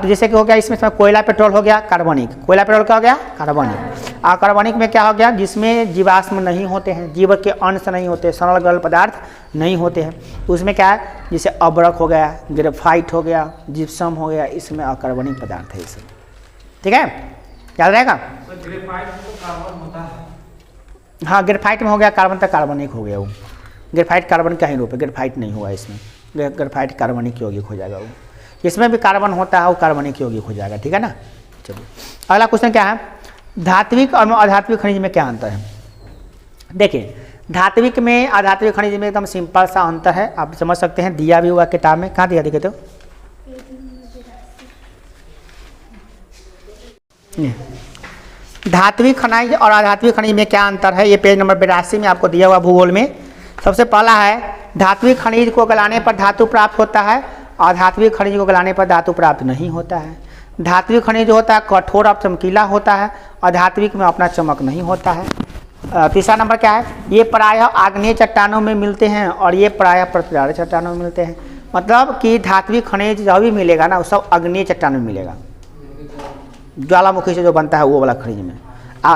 जैसे कि हो गया इसमें कोयला पेट्रोल हो गया कार्बनिक, कोयला पेट्रोल क्या हो गया? कार्बनिक। अकार्बनिक में क्या हो गया, जिसमें जीवाश्म नहीं होते हैं, जीव के अंश नहीं होते, सरल गल पदार्थ नहीं होते हैं, तो उसमें क्या है, जैसे अब्रक हो गया, ग्रेफाइट हो गया, जिप्सम हो गया, इसमें अकार्बनिक पदार्थ है इसमें। ठीक है, याद रहेगा। ग्रेफाइट में तो कार्बन होता है। हाँ, ग्रेफाइट में हो गया कार्बन, तो कार्बनिक हो गया वो। ग्रेफाइट कार्बन का ही रूप है, ग्रेफाइट नहीं हुआ इसमें, ग्रेफाइट कार्बनिक यौगिक हो जाएगा वो। इसमें भी कार्बन होता है, वो कार्बनिक यौगिक हो जाएगा। ठीक है ना। चलिए अगला क्वेश्चन क्या है, धात्विक और अधात्विक खनिज में क्या अंतर है। देखिए, धात्विक में अधात्विक खनिज में एकदम सिंपल सा अंतर है, आप समझ सकते हैं, दिया भी हुआ किताब में। कहाँ दिया दिखे तो धात्विक खनिज और अधात्विक खनिज में क्या अंतर है, ये पेज नंबर 82 में आपको दिया हुआ भूगोल में। सबसे पहला है, धात्विक खनिज को गलाने पर धातु प्राप्त होता है, अधात्विक खनिज को गलाने पर धातु प्राप्त नहीं होता है। धात्विक खनिज जो होता है कठोर और चमकीला होता है, अधात्विक में अपना चमक नहीं होता है। तीसरा नंबर क्या है, ये प्रायः आग्नेय चट्टानों में मिलते हैं और ये प्रायः पृथ्वी चट्टानों में मिलते हैं। मतलब कि धात्विक खनिज जो भी मिलेगा ना, वो सब आग्नेय चट्टान में मिलेगा, ज्वालामुखी से जो बनता है वो वाला खनिज में।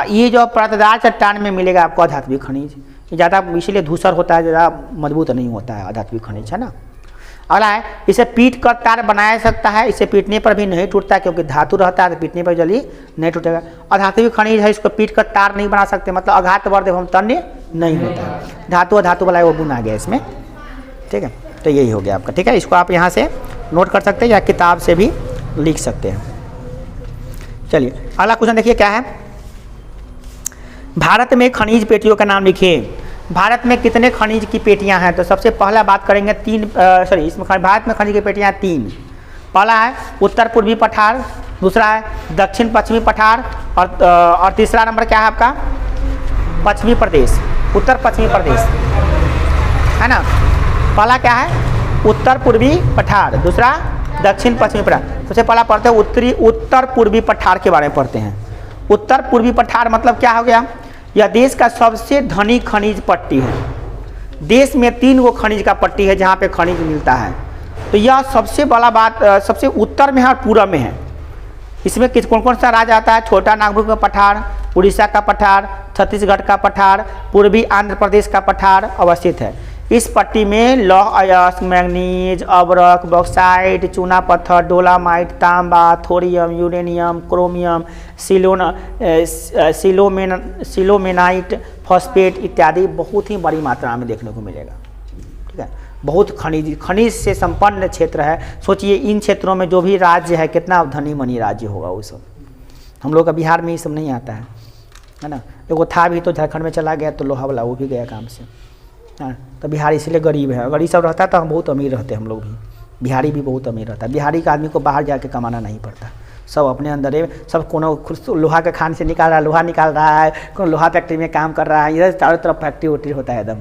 ये जो परतदार चट्टान में मिलेगा आपको अधात्विक खनिज, ज़्यादा इसीलिए धूसर होता है, ज़्यादा मजबूत नहीं होता है अधात्विक खनिज, है ना। अगला है, इसे पीट कर तार बनाया सकता है, इसे पीटने पर भी नहीं टूटता, क्योंकि धातु रहता है तो पीटने पर जल्दी नहीं टूटेगा। अधात्विक खनिज है, इसको पीट कर तार नहीं बना सकते, मतलब अघात वर्ध एवं तन्य नहीं होता है। धातु धातु वाला वो गुण आ गया इसमें। ठीक है, तो यही हो गया आपका। ठीक है, इसको आप यहाँ से नोट कर सकते हैं या किताब से भी लिख सकते हैं। चलिए अगला क्वेश्चन देखिए क्या है, भारत में खनिज पेटियों का नाम लिखिए। भारत में कितने खनिज की पेटियां हैं, तो सबसे पहला बात करेंगे इसमें भारत में खनिज की पेटियां 3। पहला है उत्तर पूर्वी पठार, दूसरा है दक्षिण पश्चिमी पठार, और तीसरा नंबर क्या है आपका, पश्चिमी प्रदेश, उत्तर पश्चिमी प्रदेश, है ना। पहला क्या है, उत्तर पूर्वी पठार, दूसरा दक्षिण पश्चिमी पठार। सबसे पहला पढ़ते हैं उत्तर पूर्वी पठार के बारे में पढ़ते हैं। उत्तर पूर्वी पठार मतलब क्या हो गया, यह देश का सबसे धनी खनिज पट्टी है। देश में 3 गो खनिज का पट्टी है जहाँ पे खनिज मिलता है, तो यह सबसे बड़ा बात सबसे उत्तर में है और पूरब में है। इसमें कौन कौन सा राज्य आता है, छोटा नागपुर का पठार, उड़ीसा का पठार, छत्तीसगढ़ का पठार, पूर्वी आंध्र प्रदेश का पठार अवस्थित है। इस पट्टी में लौह अयस्क, मैंगनीज, अब्रक, बॉक्साइट, चूना पत्थर, डोलामाइट, तांबा, थोरियम, यूरेनियम, क्रोमियम, सिलोमेनाइट, फॉस्फेट इत्यादि बहुत ही बड़ी मात्रा में देखने को मिलेगा। ठीक है, बहुत खनिज से संपन्न क्षेत्र है। सोचिए इन क्षेत्रों में जो भी राज्य है कितना धनी मनी राज्य होगा वो सब। हम लोग का बिहार में ये सब नहीं आता है ना। एगो था भी तो झारखंड में चला गया, तो लोहा वाला वो भी गया काम से। हाँ, तो बिहार इसलिए गरीब है। अगर ये सब रहता तो हम बहुत अमीर रहते, हम लोग भी। बिहारी भी बहुत अमीर रहता है। बिहारी का आदमी को बाहर जाके कमाना नहीं पड़ता, सब अपने अंदर सब कोनो लोहा के खान से निकाल रहा है, लोहा निकाल रहा है, कोनो लोहा फैक्ट्री में काम कर रहा है। इधर चारों तरफ फैक्ट्री वैक्ट्री होता है, एकदम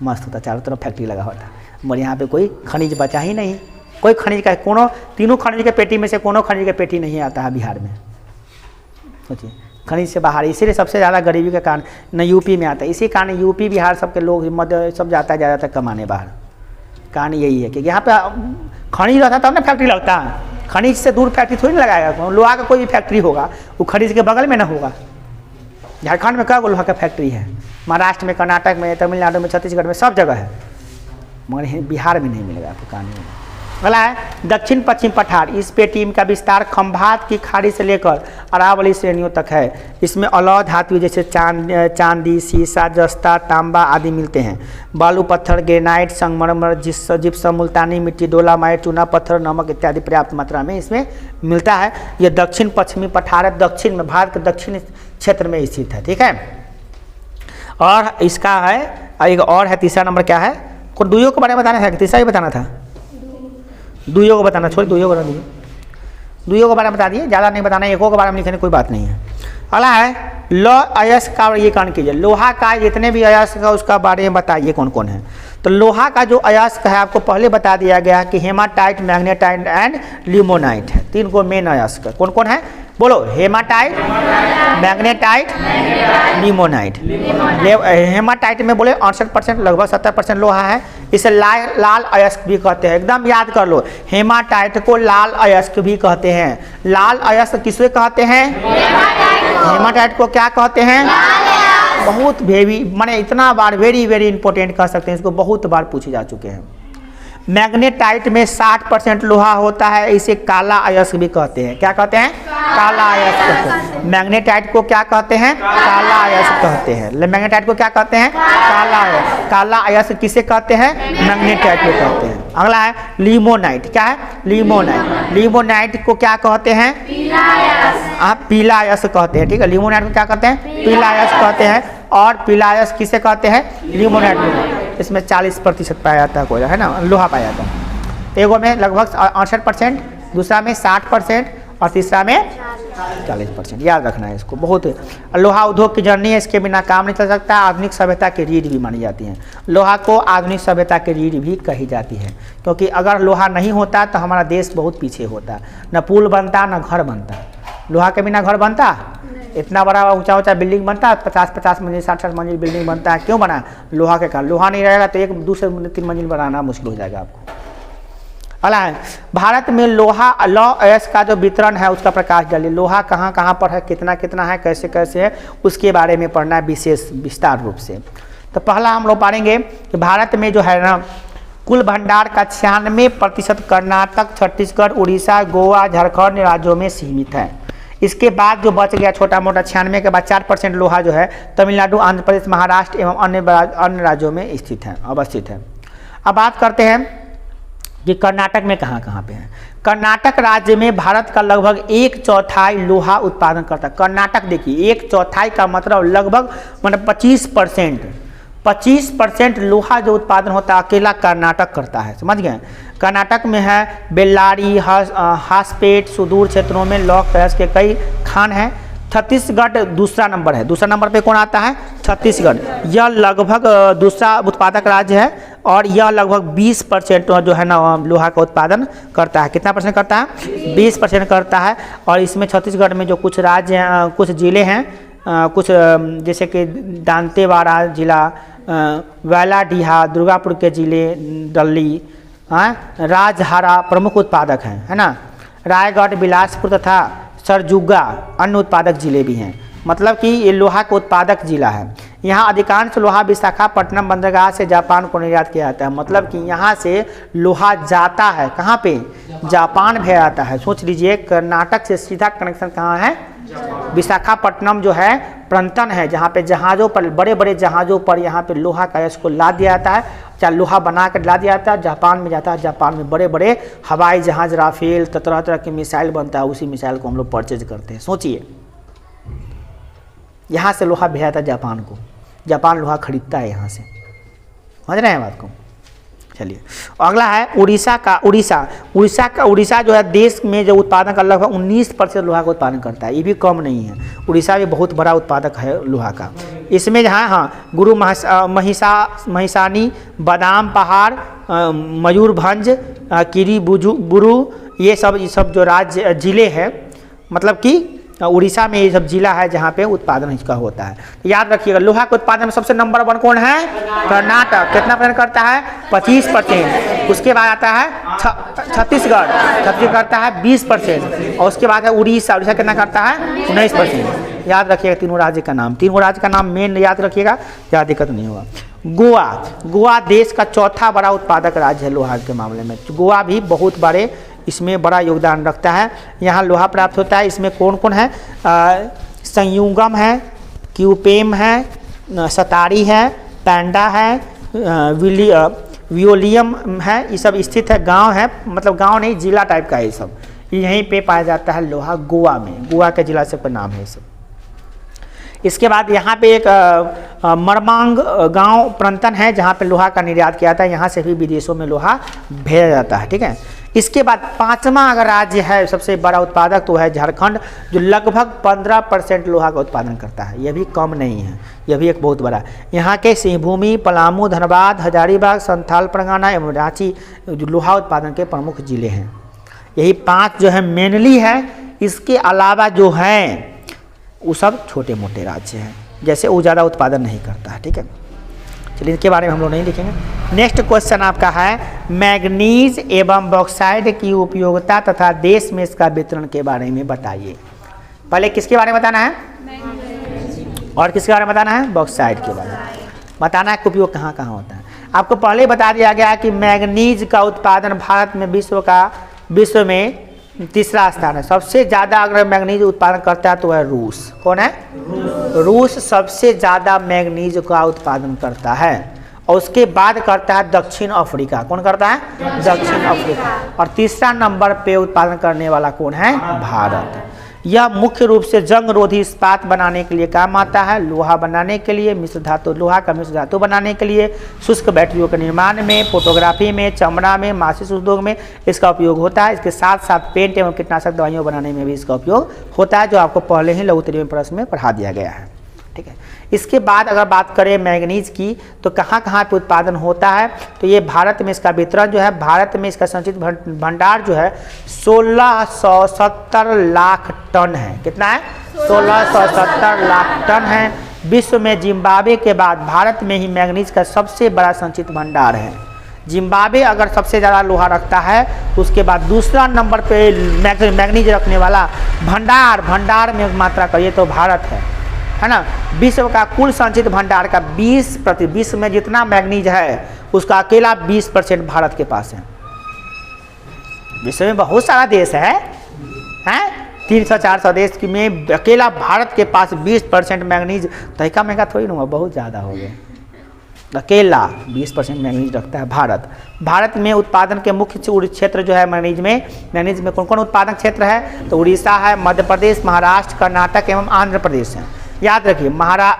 मस्त होता है, चारों तरफ फैक्ट्री लगा होता है। मगर यहाँ पे कोई खनिज बचा ही नहीं, कोई खनिज का कोनो तीनों खनिज के पेटी में से कोनो खनिज के पेटी नहीं आता है बिहार में। सोचिए खनिज से बाहर, इसीलिए सबसे ज़्यादा गरीबी का कारण न यूपी में आता है। इसी कारण यूपी बिहार सबके लोग मध्य सब जाता है ज़्यादातर कमाने बाहर। कारण यही है कि यहाँ पे खनिज रहता तब ना फैक्ट्री लगता है। खनिज से दूर फैक्ट्री थोड़ी ना लगाएगा। लोहा का कोई भी फैक्ट्री होगा वो खनिज के बगल में ना होगा। झारखंड में क्या लोहा का फैक्ट्री है, महाराष्ट्र में, कर्नाटक में, तमिलनाडु में, छत्तीसगढ़ में, सब जगह है, मगर बिहार में नहीं मिलेगा आपको। कहानी अगला है दक्षिण पश्चिम पठार। इस पेटी का विस्तार खंभात की खाड़ी से लेकर अरावली श्रेणियों तक है। इसमें अलौह धातु जैसे चांदी, सीसा, जस्ता, तांबा आदि मिलते हैं। बालू पत्थर, ग्रेनाइट, संगमरमर, जिप्सम, मुल्तानी मिट्टी, डोलामाइट, चूना पत्थर, नमक इत्यादि पर्याप्त मात्रा में इसमें मिलता है। यह दक्षिण पश्चिमी पठार दक्षिण में, भारत के दक्षिण क्षेत्र में स्थित है। ठीक है, और इसका है एक और है, तीसरा नंबर क्या है, को दुइयों के बारे में बताना था, तीसरा ही बताना था, दुइयों को बताना, छोड़ दुइयों को बता दिए, दुइयों के बारे में बता दिए, ज़्यादा नहीं बताना, एकों के बारे में लिखने कोई बात नहीं है। अगला है लौह अयस्क का वर्गीकरण कीजिए। लोहा का जितने भी अयस्क है उसका बारे में बताइए कौन कौन है। तो लोहा का जो अयस्क है आपको पहले बता दिया गया है कि हेमाटाइट, मैग्नेटाइट एंड लिमोनाइट है। 3 गो मेन अयस्क कौन कौन है, बोलो, हेमाटाइट, मैग्नेटाइट, लिमोनाइट। हेमाटाइट में बोले 68% लगभग 70% लोहा है। इसे लाल अयस्क भी कहते हैं, एकदम याद कर लो, हेमाटाइट को लाल अयस्क भी कहते हैं। लाल अयस्क किसे कहते हैं, हेमाटाइट को क्या कहते हैं? बहुत वेरी माने इतना बार वेरी वेरी इंपॉर्टेंट कह सकते हैं इसको, बहुत बार पूछे जा चुके हैं। मैग्नेटाइट में 60% लोहा होता है, इसे काला अयस्क भी कहते हैं। क्या कहते हैं? काला अयस्क कहते हैं। मैग्नेटाइट को क्या कहते हैं? काला अयस्क कहते हैं। मैग्नेटाइट को क्या कहते हैं? काला अयस्क। काला अयस्क किसे कहते हैं? मैग्नेटाइट को कहते हैं। अगला है लिमोनाइट। क्या है? लिमोनाइट। लिमोनाइट को क्या कहते हैं? आप पीला अयस्क कहते हैं, ठीक है। लिमोनाइट को क्या कहते हैं? पीला अयस्क कहते हैं। और पीला अयस्क किसे कहते हैं? लिमोनाइट में। इसमें 40% पाया जाता है कोयला, है ना, लोहा पाया जाता है। एगो में लगभग 68%, दूसरा में 60% और तीसरा में 40%। याद रखना है इसको। बहुत लोहा उद्योग की जननी है, इसके बिना काम नहीं चल सकता। आधुनिक सभ्यता की रीढ़ भी मानी जाती है। लोहा को आधुनिक सभ्यता की रीढ़ भी कही जाती है, क्योंकि अगर लोहा नहीं होता तो हमारा देश बहुत पीछे होता। न पुल बनता न घर बनता। लोहा के बिना घर बनता? इतना बड़ा ऊंचा ऊंचा बिल्डिंग बनता है, 50-50 मंजिल 60-60 मंजिल बिल्डिंग बनता है। क्यों बना? लोहा के कारण। लोहा नहीं रहेगा तो 1-2-3 मंजिल बनाना मुश्किल हो जाएगा आपको। अगला है भारत में लोहा लौह अयस्क का जो वितरण है उसका प्रकाश डालिए। लोहा कहाँ कहाँ पर है, कितना कितना है, कैसे कैसे है, उसके बारे में पढ़ना है विशेष विस्तार रूप से। तो पहला हम लोग पढ़ेंगे कि भारत में जो है ना कुल भंडार का 96% कर्नाटक, छत्तीसगढ़, उड़ीसा, गोवा, झारखंड राज्यों में सीमित है। इसके बाद जो बच गया छोटा मोटा 96 के बाद 4% लोहा जो है तमिलनाडु, आंध्र प्रदेश, महाराष्ट्र एवं अन्य राज्यों में स्थित है, अवस्थित है। अब बात करते हैं कि कर्नाटक में कहाँ कहाँ पे है। कर्नाटक राज्य में भारत का लगभग 1/4 लोहा उत्पादन करता है। कर्नाटक देखिए 1/4 का मतलब लगभग 25% लोहा जो उत्पादन होता है अकेला कर्नाटक करता है, समझ गए। कर्नाटक में है बेल्लारी, हासपेट, सुदूर क्षेत्रों में लौह अयस्क के कई खान हैं। छत्तीसगढ़ दूसरा नंबर है। दूसरा नंबर पे कौन आता है? छत्तीसगढ़। यह लगभग दूसरा उत्पादक राज्य है और यह लगभग 20% जो है ना लोहा का उत्पादन करता है। कितना परसेंट करता है? 20% करता है। और इसमें छत्तीसगढ़ में जो कुछ राज्य हैं, कुछ ज़िले हैं, कुछ जैसे कि दांतेवाड़ा जिला, वैलाडीहा, दुर्गापुर के ज़िले, डल्ली, राजहारा प्रमुख उत्पादक हैं, है ना। रायगढ़, बिलासपुर तथा सरजुगा अन्य उत्पादक जिले भी हैं। मतलब कि ये लोहा का उत्पादक जिला है। यहाँ अधिकांश लोहा विशाखापट्टनम बंदरगाह से जापान को निर्यात किया जाता है। मतलब कि यहाँ से लोहा जाता है कहाँ पे? जापान भेजा जाता है। सोच लीजिए कर्नाटक से सीधा कनेक्शन कहाँ है? विशाखापट्टनम जो है प्रंतन है, जहाँ पे जहाज़ों पर, बड़े बड़े जहाज़ों पर यहाँ पे लोहा का अयस्क को लाद दिया जाता है, चाहे लोहा बना कर ला दिया जाता है, जापान में जाता है। जापान में बड़े बड़े हवाई जहाज़, राफेल, तरह तरह के मिसाइल बनता है। उसी मिसाइल को हम लोग परचेज करते हैं। सोचिए यहाँ से लोहा भेजा जाता है जापान को, जापान लोहा खरीदता है यहाँ से। समझ रहे हैं बात को? चलिए अगला है उड़ीसा का। उड़ीसा जो है देश में जो उत्पादन का लगभग 19% लोहा का उत्पादन करता है। ये भी कम नहीं है। उड़ीसा भी बहुत बड़ा उत्पादक है लोहा का। इसमें जहाँ गुरु महिसानी, बादाम पहाड़, मयूरभंज, किरी बुरू, ये सब जो राज्य ज़िले हैं, मतलब कि उड़ीसा में ये सब जिला है जहाँ पे उत्पादन इसका होता है। तो याद रखिएगा लोहा के उत्पादन में सबसे नंबर 1 कौन है? कर्नाटक। कितना % करता है? 25%। उसके बाद आता है छत्तीसगढ़ करता है 20%। और उसके बाद है उड़ीसा कितना करता है? 19%। याद रखिएगा तीनों राज्य का नाम। तीनों राज्य का नाम मेन याद रखिएगा, ज़्यादा दिक्कत नहीं होगा। गोवा देश का चौथा बड़ा उत्पादक राज्य है लोहा के मामले में। गोवा भी बहुत बड़े इसमें बड़ा योगदान रखता है। यहाँ लोहा प्राप्त होता है। इसमें कौन कौन है? संयुगम है, क्यूपेम है, सतारी है, पैंडा है, वियोलियम है। ये सब स्थित है, गांव है, मतलब गांव नहीं जिला टाइप का है। ये सब यहीं पे पाया जाता है लोहा गोवा में। गोवा के जिला से नाम है ये सब। इसके बाद यहाँ पे एक मरमांग गांव प्रंतन है जहाँ पे लोहा का निर्यात किया जाता है। यहाँ से भी विदेशों में लोहा भेजा जाता है, ठीक है। इसके बाद 5वां अगर राज्य है सबसे बड़ा उत्पादक तो है झारखंड, जो लगभग 15% लोहा का उत्पादन करता है। यह भी कम नहीं है, यह भी एक बहुत बड़ा। यहाँ के सिंहभूमि, पलामू, धनबाद, हजारीबाग, संथाल परगना एवं रांची जो लोहा उत्पादन के प्रमुख जिले हैं। यही 5 जो है मेनली है। इसके अलावा जो हैं वो सब छोटे मोटे राज्य हैं, जैसे वो ज़्यादा उत्पादन नहीं करता है, ठीक है। चलिए इसके बारे में हम लोग नहीं लिखेंगे। नेक्स्ट क्वेश्चन आपका है मैग्नीज एवं बॉक्साइड की उपयोगिता तथा देश में इसका वितरण के बारे में बताइए। पहले किसके बारे में बताना है और किसके बारे में बताना है? बॉक्साइट के बारे में बताना है कि उपयोग कहाँ कहाँ होता है। आपको पहले ही बता दिया गया कि मैग्नीज का उत्पादन भारत में विश्व में तीसरा स्थान है। सबसे ज़्यादा अगर मैग्नीज उत्पादन करता है तो वह रूस। कौन है? रूस सबसे ज़्यादा मैग्नीज का उत्पादन करता है और उसके बाद करता है दक्षिण अफ्रीका। कौन करता है? दक्षिण अफ्रीका। और तीसरा नंबर पे उत्पादन करने वाला कौन है? भारत। यह मुख्य रूप से जंग रोधी इस्पात बनाने के लिए काम आता है, लोहा बनाने के लिए, मिश्र धातु, लोहा का मिश्र धातु बनाने के लिए, शुष्क बैटरियों के निर्माण में, फोटोग्राफी में, चमड़ा में, माचिस उद्योग में इसका उपयोग होता है। इसके साथ साथ पेंट एवं कीटनाशक दवाइयों बनाने में भी इसका उपयोग होता है, जो आपको पहले ही लघु तृतीय प्रश्न में पढ़ा दिया गया है। ठीक है। इसके बाद अगर बात करें मैग्नीज की तो कहाँ कहाँ पे उत्पादन होता है, तो ये भारत में इसका वितरण जो है, भारत में इसका संचित भंडार जो है 1670 लाख टन है। कितना है? 1670 लाख टन है। विश्व में जिम्बाब्वे के बाद भारत में ही मैग्नीज का सबसे बड़ा संचित भंडार है। जिम्बाब्वे अगर सबसे ज़्यादा लोहा रखता है, उसके बाद दूसरा नंबर पे मैग्नीज रखने वाला भंडार में मात्रा करिए तो भारत है ना। विश्व का कुल संचित भंडार का 20% विश्व में जितना मैग्नीज है उसका अकेला 20% भारत के पास है। विश्व में बहुत सारा देश है 300-400 देश में अकेला भारत के पास 20% मैग्नीज, तरीका महंगा थोड़ी ना, बहुत ज़्यादा हो गया। अकेला 20% मैग्नीज रखता है भारत। भारत में उत्पादन के मुख्य क्षेत्र जो है मैग्नीज में कौन कौन उत्पादन क्षेत्र है, तो उड़ीसा है, मध्य प्रदेश, महाराष्ट्र, कर्नाटक एवं आंध्र प्रदेश है। याद रखिए,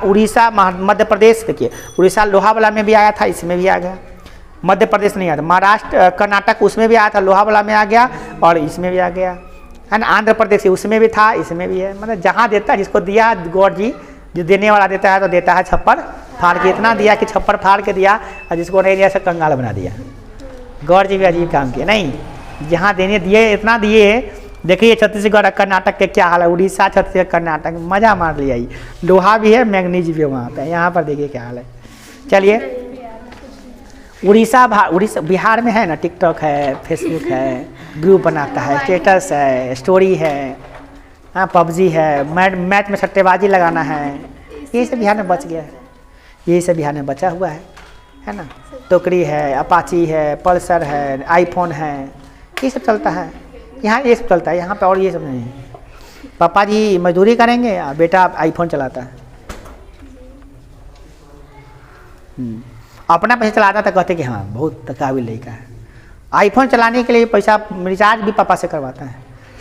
उड़ीसा, मध्य प्रदेश, देखिए उड़ीसा लोहा वाला में भी आया था, इसमें भी आ गया। मध्य प्रदेश नहीं आया था। महाराष्ट्र, कर्नाटक उसमें भी आया था, लोहा वाला में आ गया और इसमें भी आ गया, है ना। आंध्र प्रदेश उसमें भी था, इसमें भी है। मतलब जहाँ देता है, जिसको दिया गौर जी, जो देने वाला देता है तो देता है छप्पर फाड़ के। इतना दिया कि छप्पर फाड़ के दिया, और जिसको नहीं दिया सब कंगाल बना दिया। गौर जी भी अजीब काम किया। नहीं, जहाँ देने दिए इतना दिए। देखिए छत्तीसगढ़ कर्नाटक के क्या हाल है, उड़ीसा, छत्तीसगढ़, कर्नाटक, मज़ा मार लिया। ये लोहा भी है, मैग्नीज भी है वहाँ पे। यहाँ पर देखिए क्या हाल है। चलिए, उड़ीसा बिहार में है ना, टिकटॉक है, फेसबुक है, ग्रुप बनाता है, स्टेटस है, स्टोरी है, हाँ, पबजी है, मैच में सट्टेबाजी लगाना है। यही सब बिहार में बच गया है, यही सब बिहार में बचा हुआ है ना। टोकरी है, अपाची है, पल्सर है, आईफोन है, ये सब चलता है यहाँ। ये सब चलता है यहाँ पे, और ये सब नहीं है। पापा जी मजदूरी करेंगे और बेटा आईफोन चलाता है। अपना पैसा चलाता था, कहते कि हाँ बहुत काबिल लड़का है। आईफोन चलाने के लिए पैसा रिचार्ज भी पापा से करवाता है।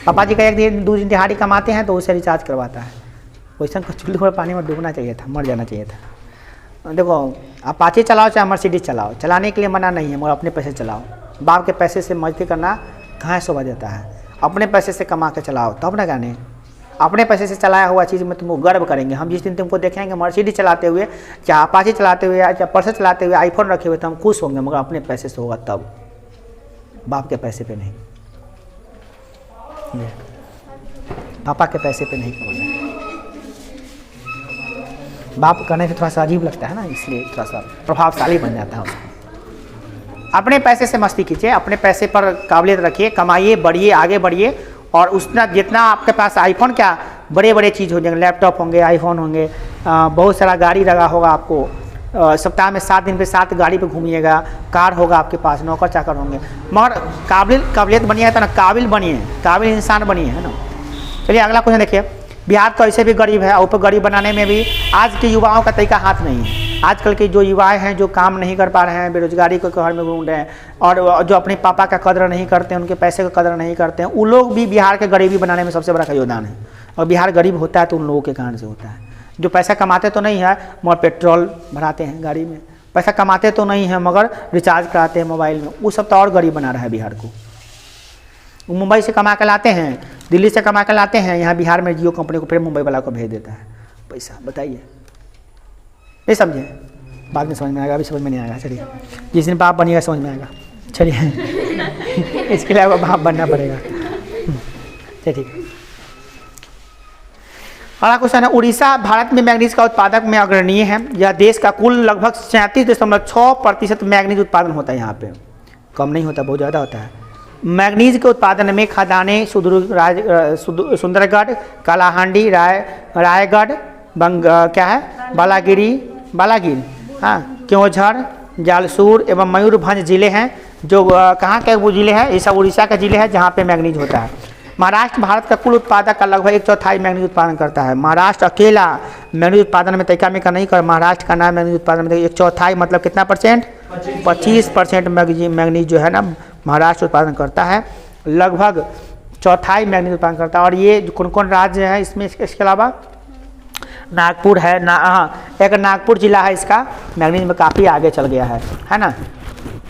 पापा जी का 1 दिन 2 दिन दिहाड़ी कमाते हैं तो उससे रिचार्ज करवाता है। वैसा चूल्हे पर पानी में डूबना चाहिए था, मर जाना चाहिए था। देखो, अपाचे चलाओ चाहे मर्सिडीज चलाओ, चलाने के लिए मना नहीं है, मगर अपने पैसे चलाओ। बाप के पैसे से मजदूरी करना कहाँ शोभा देता है। अपने पैसे से कमा के चलाओ तब ना गाने। अपने पैसे से चलाया हुआ चीज़ में तुमको गर्व करेंगे। हम जिस दिन तुमको देखेंगे मर्सिडीज चलाते हुए, चाहे अपाचे चलाते हुए, चाहे पल्सर चलाते हुए, आईफोन रखे हुए, तो हम खुश होंगे, मगर अपने पैसे से होगा तब, बाप के पैसे पे नहीं, पापा के पैसे पे नहीं कमाना। बाप करने से थोड़ा सा अजीब लगता है ना, इसलिए थोड़ा सा प्रभावशाली बन जाता है उसको। अपने पैसे से मस्ती कीजिए, अपने पैसे पर काबिलियत रखिए, कमाइए, बढ़िए, आगे बढ़िए। और उसना जितना आपके पास आईफोन क्या बड़े बड़े चीज़ हो जाएंगे, लैपटॉप होंगे, आईफोन होंगे, बहुत सारा गाड़ी लगा होगा आपको। सप्ताह में 7 दिन पे 7 गाड़ी पे घूमिएगा, कार होगा आपके पास, नौकर चाकर होंगे। मगर काबिलियत बनिए तो ना, काबिल बनिए, काबिल इंसान बनिए, है ना। चलिए अगला क्वेश्चन देखिए। बिहार तो ऐसे भी गरीब है, ऊपर गरीब बनाने में भी आज के युवाओं का तरीका हाथ नहीं है। आजकल के जो युवाएं हैं जो काम नहीं कर पा रहे हैं, बेरोजगारी के घर में घूम रहे हैं, और जो अपने पापा का कदर नहीं करते हैं, उनके पैसे का कदर नहीं करते हैं, वो लोग भी बिहार के गरीबी बनाने में सबसे बड़ा योगदान है। और बिहार गरीब होता है तो उन लोगों के कारण से होता है। जो पैसा कमाते तो नहीं है मगर पेट्रोल भराते हैं गाड़ी में, पैसा कमाते तो नहीं है मगर रिचार्ज कराते हैं मोबाइल में, वो सब तो और गरीब बना रहा है बिहार को। वो मुंबई से कमा के लाते हैं, दिल्ली से कमा के लाते हैं, यहाँ बिहार में जियो कंपनी को फिर मुंबई वाला को भेज देता है पैसा। बताइए, नहीं समझे? बाद में समझ में आएगा, अभी समझ में नहीं आएगा। चलिए, जिस दिन बाप बनिएगा समझ में आएगा। चलिए इसके लिए आपको बाप बनना पड़ेगा। चलिए ठीक है। अगला क्वेश्चन है, उड़ीसा भारत में मैग्नीज का उत्पादक में अग्रणीय है। यह देश का कुल लगभग 37.6% मैग्नीज उत्पादन होता है। यहाँ पे कम नहीं होता, बहुत ज़्यादा होता है। मैग्नीज के उत्पादन में खदानें सुंदरगढ़, कालाहांडी, रायगढ़, क्या है बालागिर, हाँ, क्योंझर, जालसूर एवं मयूरभंज जिले हैं जो कहाँ के वो जिले हैं, ये सब उड़ीसा के जिले हैं जहाँ पे मैग्नीज होता है। महाराष्ट्र भारत का कुल उत्पादक का लगभग 1/4 मैग्नीज उत्पादन करता है। महाराष्ट्र अकेला मैग्नीज उत्पादन में तैका में का नहीं कर, महाराष्ट्र का नाम मैग्नीज उत्पादन में 1/4 मतलब कितना परसेंट, 25% मैग्नीज जो है ना महाराष्ट्र उत्पादन करता है, लगभग 1/4 मैग्नीज उत्पादन करता है। और ये कौन कौन राज्य है इसमें, इसके अलावा नागपुर है एक नागपुर जिला है, इसका मैग्नीज में काफ़ी आगे चल गया है ना।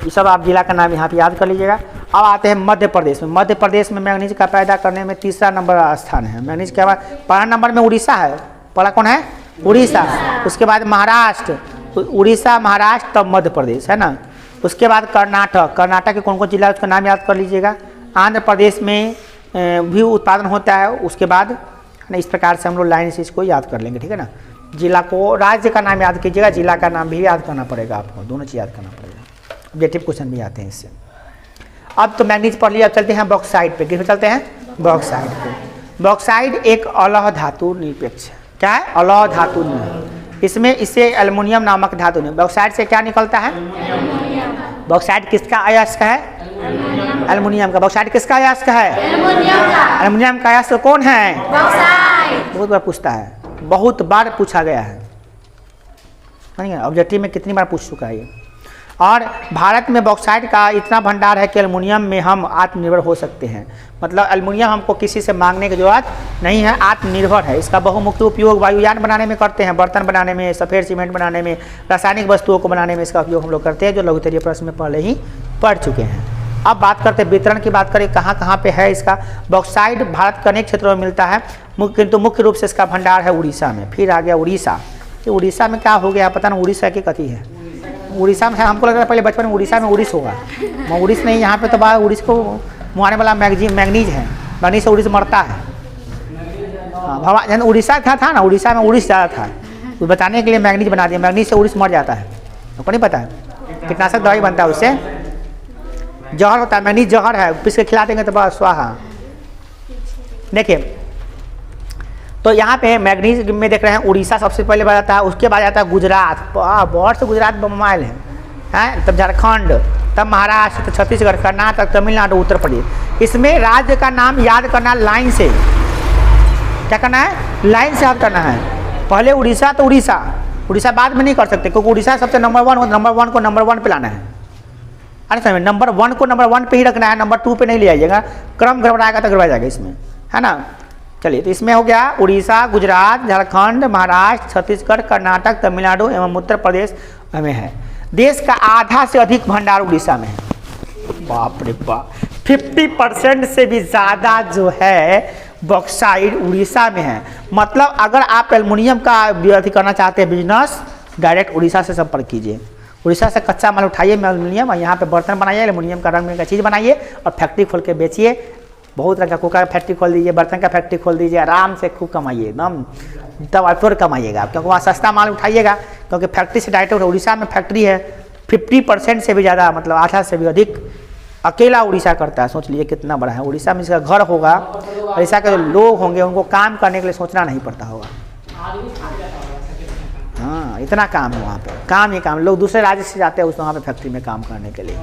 ये सब आप जिला का नाम यहाँ पे याद कर लीजिएगा। अब आते हैं मध्य प्रदेश में। मध्य प्रदेश में मैग्नीज का पैदा करने में 3रा नंबर स्थान है। मैग्नीज के बाद 1 नंबर में उड़ीसा है। पहला कौन है, उड़ीसा, उसके बाद महाराष्ट्र, उड़ीसा महाराष्ट्र, तब मध्य प्रदेश है ना। उसके बाद कर्नाटक, कर्नाटक के कौन कौन जिला है उसका नाम याद कर लीजिएगा। आंध्र प्रदेश में भी उत्पादन होता है। उसके बाद इस प्रकार से हम लोग लाइन से इसको याद कर लेंगे, ठीक है ना। जिला को, राज्य का नाम याद कीजिएगा, जिला का नाम भी याद करना पड़ेगा आपको, दोनों चीज़ याद करना पड़ेगा। ऑब्जेक्टिव क्वेश्चन भी आते हैं इससे। अब तो मैग्नीज पढ़ लिया, अब चलते हैं बॉक्साइड पे। किस पे चलते हैं, बॉक्साइड पे। बॉक्साइड एक अलौह धातु निरपेक्ष है। क्या है, अलौह धातु निरपेक्ष। इसमें इससे एल्युमिनियम नामक धातु नहीं। बॉक्साइड से क्या निकलता है, बॉक्साइड किसका अयस्क है, एल्युमिनियम का। बॉक्साइड किसका अयस्क है, एल्युमिनियम का अयस्क कौन है, बहुत बार पूछता है, बहुत बार पूछा गया है, ऑब्जेक्टिव में कितनी बार पूछ चुका है ये। और भारत में बॉक्साइड का इतना भंडार है कि एल्युमिनियम में हम आत्मनिर्भर हो सकते हैं। मतलब एल्युमिनियम हमको किसी से मांगने की जरूरत नहीं है, आत्मनिर्भर है। इसका बहुमुखी उपयोग वायुयान बनाने में करते हैं, बर्तन बनाने में, सफ़ेद सीमेंट बनाने में, रासायनिक वस्तुओं को बनाने में इसका उपयोग हम लोग करते हैं, जो लघुत्तरीय प्रश्न में पहले ही पढ़ चुके हैं। अब बात करते हैं वितरण की, बात करें कहाँ कहाँ पे है इसका। बॉक्साइड भारत के अनेक क्षेत्रों में मिलता है, किंतु मुख्य रूप से इसका भंडार है उड़ीसा में। फिर आ गया उड़ीसा। ये उड़ीसा में क्या हो गया पता ना, उड़ीसा की कथी है, उड़ीसा में हमको लग रहा था पहले बचपन में उड़ीसा में उड़ीस होगा, उड़ीस नहीं, यहाँ पे तो बाहर उड़ीस को मुहाने वाला मैग्नीज है, मैग्नीज से उड़ीस मरता है। हाँ, भगवान उड़ीसा था ना, उड़ीसा में उड़ीस ज़्यादा था, तो बताने के लिए मैग्नीज बना दिया, मैग्नीज से उड़ीस मर जाता है। आपको नहीं पता है, कीटनाशक दवाई बनता है उससे, जहर होता है, मैग्नीज जहर है, पीस के खिला देंगे तो बस स्वाहा। देखिए तो यहाँ पे मैग्नीज में देख रहे हैं उड़ीसा सबसे पहले बताता है, उसके बाद आता है गुजरात, बहुत से गुजरात बमाइल हैं, तब झारखंड, तब महाराष्ट्र, तब छत्तीसगढ़, कर्नाटक, तमिलनाडु, उत्तर प्रदेश। इसमें राज्य का नाम याद करना लाइन से, क्या करना है, लाइन से याद करना है। पहले उड़ीसा तो उड़ीसा, उड़ीसा बाद में नहीं कर सकते क्योंकि उड़ीसा सबसे नंबर 1 हो, नंबर 1 को नंबर 1 पे लाना है। अरे समझ, नंबर 1 को नंबर 1 पे ही रखना है, नंबर 2 पे नहीं ले आइएगा, क्रम गड़बड़ाएगा तो गड़बड़ा जाएगा इसमें, है ना। चलिए तो इसमें हो गया उड़ीसा, गुजरात, झारखंड, महाराष्ट्र, छत्तीसगढ़, कर्नाटक, तमिलनाडु एवं उत्तर प्रदेश में है। देश का आधा से अधिक भंडार उड़ीसा में है। बाप रे बाप, 50% से भी ज़्यादा जो है बॉक्साइड उड़ीसा में है। मतलब अगर आप एल्युमिनियम का अथी करना चाहते हैं बिजनेस, डायरेक्ट उड़ीसा से संपर्क कीजिए। उड़ीसा से कच्चा माल उठाइए एल्युमिनियम, और यहाँ पे बर्तन बनाइए, एल्युमिनियम का रंग में का चीज़ बनाइए और फैक्ट्री खोल के बेचिए। बहुत रंग का कुकर फैक्ट्री खोल दीजिए, बर्तन का फैक्ट्री खोल दीजिए, आराम से खूब कमाइए, एकदम तब और कमाइएगा, क्योंकि वहाँ सस्ता माल उठाइएगा, क्योंकि फैक्ट्री से डायरेक्ट उड़ीसा में फैक्ट्री है। 50% से भी ज़्यादा, मतलब आधा से भी अधिक अकेला उड़ीसा करता है। सोच लीजिए कितना बड़ा है। उड़ीसा में इसका घर होगा, उड़ीसा के जो लोग होंगे उनको काम करने के लिए सोचना नहीं पड़ता होगा। हाँ, इतना काम है वहाँ पे, काम ही काम। लोग दूसरे राज्य से जाते हैं उस वहाँ पे फैक्ट्री में काम करने के लिए।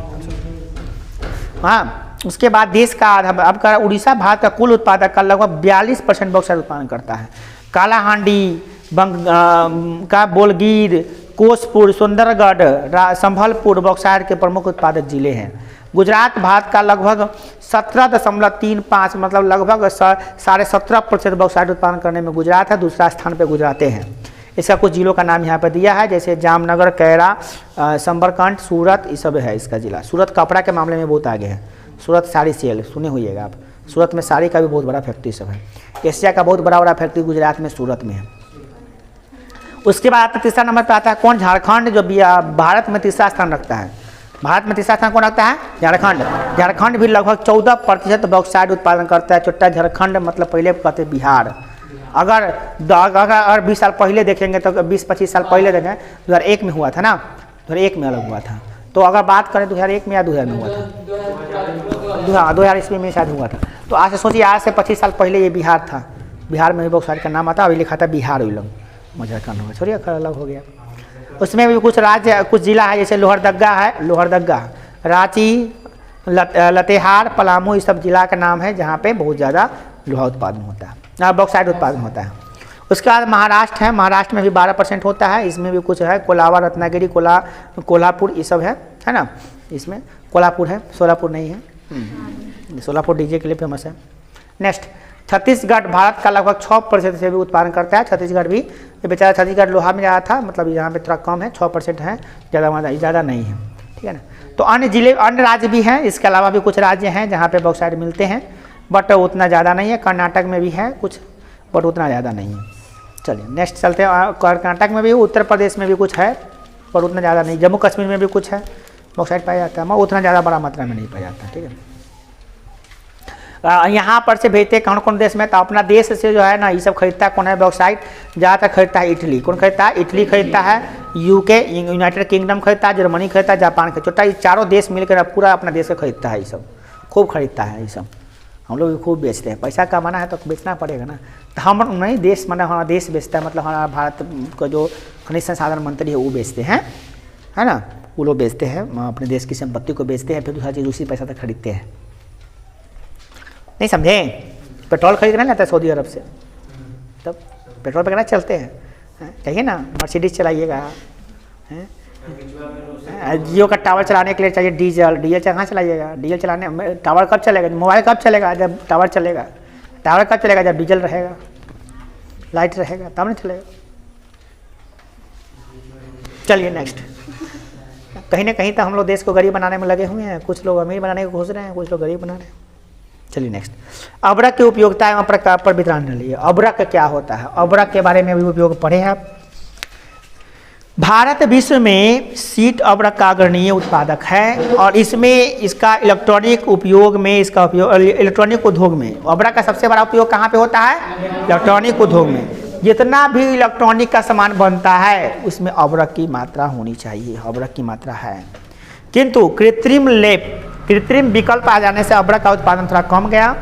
हाँ, उसके बाद देश का अब का उड़ीसा भारत का कुल उत्पादक का लगभग 42% बॉक्साइड उत्पादन करता है। कालाहांडी, का बोलगीर, कोसपुर, सुंदरगढ़, संभलपुर बॉक्साइड के प्रमुख उत्पादक जिले हैं। गुजरात भारत का लगभग 17.35 मतलब लगभग 17.5% बॉक्साइड उत्पादन करने में गुजरात है, दूसरा स्थान पर गुजरात हैं। इसका कुछ जिलों का नाम यहाँ पर दिया है, जैसे जामनगर, कैरा, समरकंद, सूरत, ये सब है इसका जिला। सूरत कपड़ा के मामले में बहुत आगे है। सूरत साड़ी सेल सुने होइएगा आप, सूरत में साड़ी का भी बहुत बड़ा फैक्ट्री सब है। एशिया का बहुत बड़ा फैक्ट्री गुजरात में, सूरत में है। उसके बाद तीसरा नंबर पर आता है कौन, झारखंड, जो भारत में तीसरा स्थान रखता है। भारत में तीसरा स्थान कौन रखता है, झारखंड। झारखंड भी लगभग 14% बॉक्साइड उत्पादन करता है। छोटा झारखंड मतलब पहले कहते बिहार। अगर 20 साल पहले देखेंगे तो 20-25 साल पहले देखें 2001 में हुआ था ना, 2001 में अलग हुआ था। तो अगर बात करें 2001 में या 2000 में हुआ था, 2000 ईस्वी में शायद हुआ था। तो आज से सोचिए, आज से 25 साल पहले ये बिहार था, बिहार में भी बॉक्साइट का नाम आता, अभी लिखा था बिहार उलम, मजरखंड होगा, छोड़िए अलग हो गया। उसमें भी कुछ राज्य, कुछ जिला है, जैसे लोहरदग्गा है, लोहरदग्गा, रांची, लातेहार, पलामू, ये सब जिला का नाम है जहाँ पे बहुत ज़्यादा लोहा उत्पादन होता है, बॉक्साइट उत्पादन होता है। उसके बाद महाराष्ट्र है, महाराष्ट्र में भी 12% होता है, इसमें भी कुछ है, कोलावा, रत्नागिरी, कोल्हापुर, ये सब है ना। इसमें कोल्हापुर है, सोलापुर नहीं है, सोलापुर डीजे के लिए फेमस है। नेक्स्ट, छत्तीसगढ़ भारत का लगभग 6% से भी उत्पादन करता है। छत्तीसगढ़ भी, ये बेचारा छत्तीसगढ़ लोहा में ज़्यादा था, मतलब यहाँ पे थोड़ा कम है, 6% है, ज़्यादा नहीं है, ठीक है ना। तो अन्य जिले, अन्य राज्य भी हैं, इसके अलावा भी कुछ राज्य हैं जहाँ पे बॉक्साइट मिलते हैं, बट उतना ज़्यादा नहीं है। कर्नाटक में भी है कुछ, बट उतना ज़्यादा नहीं है। चलिए नेक्स्ट चलते हैं। कर्नाटक में भी, उत्तर प्रदेश में भी कुछ है, पर उतना ज़्यादा नहीं। जम्मू कश्मीर में भी कुछ है, बॉक्साइट पाया जाता है, मगर उतना ज़्यादा बड़ा मात्रा में नहीं पाया जाता, ठीक है। यहाँ पर से भेजते हैं कौन कौन देश में, तो अपना देश से जो है ना, ये सब खरीदता है कौन है बॉक्साइट, ज़्यादातर खरीदता है इटली। कौन खरीदता है? इटली खरीदता है, यूके, यूनाइटेड किंगडम खरीदता है, जर्मनी खरीदता है, जापान खरीदता है। ये चारों देश मिलकर पूरा अपना देश से खरीदता है, ये सब खूब खरीदता है। ये सब हम लोग भी खूब बेचते हैं, पैसा कमाना है तो बेचना पड़ेगा ना। तो हम नहीं, देश माना हमारा देश बेचता है, मतलब हमारा भारत का जो खनिज संसाधन मंत्री है वो बेचते हैं, है ना, वो लोग बेचते हैं, अपने देश की संपत्ति को बेचते हैं, फिर दूसरा चीज़ उसी पैसा तक खरीदते हैं। नहीं समझे? पेट्रोल खरीदना नहीं आता सऊदी अरब से, तब पेट्रोल पे चलते हैं, चाहिए ना, मर्सिडीज चलाइएगा, जियो का टावर चलाने के लिए चाहिए डीजल, डीजल कहाँ चलाइएगा? डीजल चलाने, टावर कब चलेगा? मोबाइल कब चलेगा? जब टावर चलेगा। टावर कब चलेगा? जब डीजल रहेगा, लाइट रहेगा, तब नहीं चलेगा। चलिए नेक्स्ट, कहीं ना कहीं तो हम लोग देश को गरीब बनाने में लगे हुए हैं, कुछ लोग अमीर बनाने को खोज रहे हैं, कुछ लोग गरीब बना रहे हैं। चलिए नेक्स्ट, अब्रक की उपयोगिता एवं प्रकार पर वितरण लिए। अब्रक क्या होता है? अब्रक के बारे में भी उपयोग पढ़े हैं आप। भारत विश्व में शीट अब्रक का अग्रणीय उत्पादक है, और इसमें इसका इलेक्ट्रॉनिक उपयोग में, इसका उपयोग इलेक्ट्रॉनिक उद्योग में, अब्रक का सबसे बड़ा उपयोग कहाँ पे होता है? इलेक्ट्रॉनिक उद्योग में। जितना भी इलेक्ट्रॉनिक का सामान बनता है उसमें अब्रक की मात्रा होनी चाहिए, अब्रक की मात्रा है। किंतु कृत्रिम विकल्प आ जाने से अब्रक का उत्पादन थोड़ा कम गया,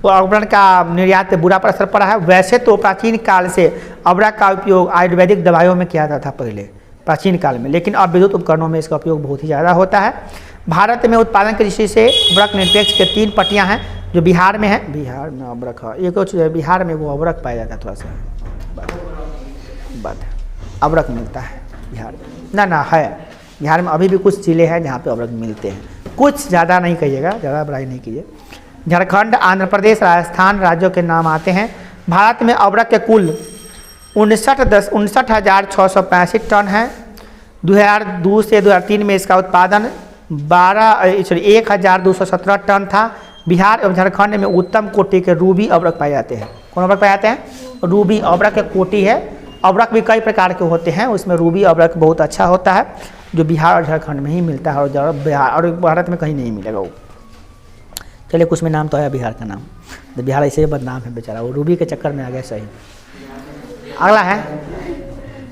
और अब्रक का निर्यात पे बुरा असर पड़ा है। वैसे तो प्राचीन काल से अब्रक का उपयोग आयुर्वेदिक दवाइयों में किया जाता था पहले, प्राचीन काल में, लेकिन अब विद्युत उपकरणों में इसका उपयोग बहुत ही ज़्यादा होता है। भारत में उत्पादन की दृष्टि से अब्रक निरपेक्ष के 3 पट्टियाँ हैं, जो बिहार में है, बिहार में अब्रक है, एक कुछ बिहार में वो अब्रक पाया जाता है, थोड़ा सा बात अब्रक मिलता है बिहार में, ना है बिहार में अभी भी कुछ जिले हैं जहाँ पे अब्रक मिलते हैं, कुछ, ज़्यादा नहीं कहिएगा, ज़्यादा बड़ाई नहीं कीजिए। झारखंड, आंध्र प्रदेश, राजस्थान राज्यों के नाम आते हैं। भारत में अब्रक के कुल 59,665 टन है। 2002 से 2003 में इसका उत्पादन 1,217 टन था। बिहार एवं झारखंड में उत्तम कोटि के रूबी अब्रक पाए जाते हैं। कौन अब्रक पाए जाते हैं? रूबी अब्रक के कोटि है। अब्रक भी कई प्रकार के होते हैं, उसमें रूबी अब्रक बहुत अच्छा होता है, जो बिहार और झारखंड में ही मिलता है, और बिहार और भारत में कहीं नहीं मिलेगा वो। चलिए कुछ में नाम तो है बिहार का नाम, तो बिहार ऐसे ही बदनाम है बेचारा, वो रूबी के चक्कर में आ गया। सही। अगला है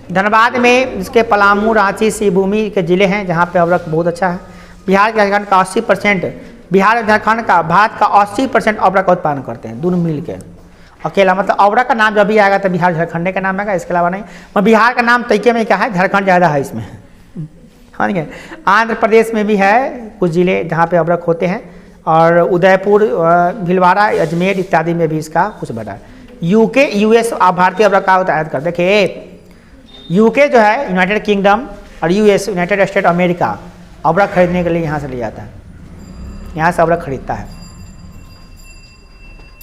धनबाद में, इसके पलामू, रांची, शिवभूमि के ज़िले हैं जहाँ पे अब्रक बहुत अच्छा है। बिहार के झारखंड का 80%, बिहार और झारखंड का भारत का 80% अब्रक का उत्पादन करते हैं, दोनों मिल के अकेला। मतलब अब्रक का नाम जब भी आएगा तो बिहार झारखंड का नाम आएगा, इसके अलावा नहीं। और बिहार का नाम तरीके में क्या है, झारखंड ज़्यादा है इसमें, हाँ ठीक है। आंध्र प्रदेश में भी है कुछ ज़िले जहाँ पे अब्रक होते हैं, और उदयपुर, भीलवाड़ा, अजमेर इत्यादि में भी इसका कुछ बड़ा है। यूके, यूएस भारतीय अब्रक का आयात कर, देखिए यूके जो है यूनाइटेड किंगडम, और यूएस यूनाइटेड स्टेट अमेरिका अब्रक खरीदने के लिए यहाँ से ले जाता है, यहाँ से अब्रक खरीदता है,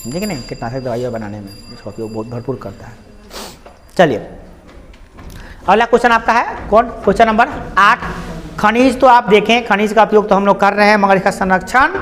ठीक है नहीं, कीटनाशक दवाइयाँ बनाने में इसका उपयोग बहुत भरपूर करता है। चलिए अगला क्वेश्चन आपका है कौन? Question number 8। खनिज तो आप देखें, खनिज का उपयोग तो हम लोग कर रहे हैं, मगर इसका संरक्षण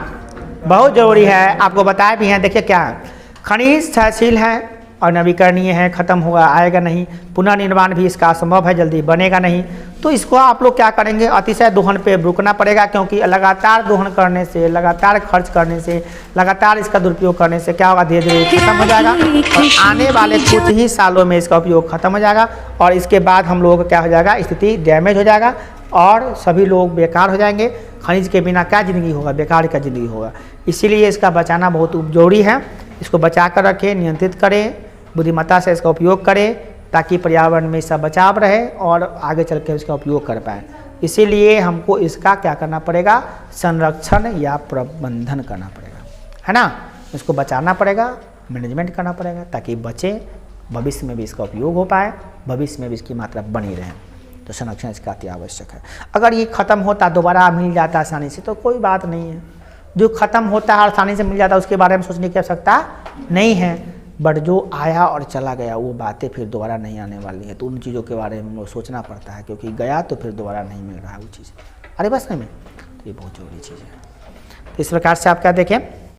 बहुत जरूरी है। आपको बताया भी है, देखिए क्या है, खनिज क्षयशील है और नवीकरणीय है, खत्म होगा, आएगा नहीं। पुनर्निर्माण भी इसका असंभव है, जल्दी बनेगा नहीं। तो इसको आप लोग क्या करेंगे, अतिशय दोहन पे रुकना पड़ेगा, क्योंकि लगातार दोहन करने से, लगातार खर्च करने से, लगातार इसका दुरुपयोग करने से क्या होगा, धीरे धीरे खत्म हो जाएगा, और आने वाले कुछ ही सालों में इसका उपयोग खत्म हो जाएगा, और इसके बाद हम लोगों का क्या हो जाएगा, स्थिति डैमेज हो जाएगा। और सभी लोग बेकार हो जाएंगे। खनिज के बिना क्या ज़िंदगी होगा, बेकार का ज़िंदगी होगा। इसीलिए इसका बचाना बहुत जरूरी है। इसको बचा कर रखें, नियंत्रित करें, बुद्धिमत्ता से इसका उपयोग करें ताकि पर्यावरण में इसका बचाव रहे और आगे चल के इसका उपयोग कर पाएँ। इसीलिए हमको इसका क्या करना पड़ेगा, संरक्षण या प्रबंधन करना पड़ेगा, है ना। इसको बचाना पड़ेगा, मैनेजमेंट करना पड़ेगा ताकि बचे, भविष्य में भी इसका उपयोग हो पाए, भविष्य में भी इसकी मात्रा बनी रहे। तो संरक्षण इसका अति आवश्यक है। अगर ये ख़त्म होता, दोबारा मिल जाता आसानी से तो कोई बात नहीं है। जो ख़त्म होता है आसानी से मिल जाता है उसके बारे में सोचने की आवश्यकता नहीं है। बट जो आया और चला गया वो बातें फिर दोबारा नहीं आने वाली है। तो उन चीज़ों के बारे में सोचना पड़ता है, क्योंकि गया तो फिर दोबारा नहीं मिल रहा है वो चीज़। अरे बस नहीं, तो ये बहुत जरूरी चीज़ है। तो इस प्रकार से आप क्या देखें,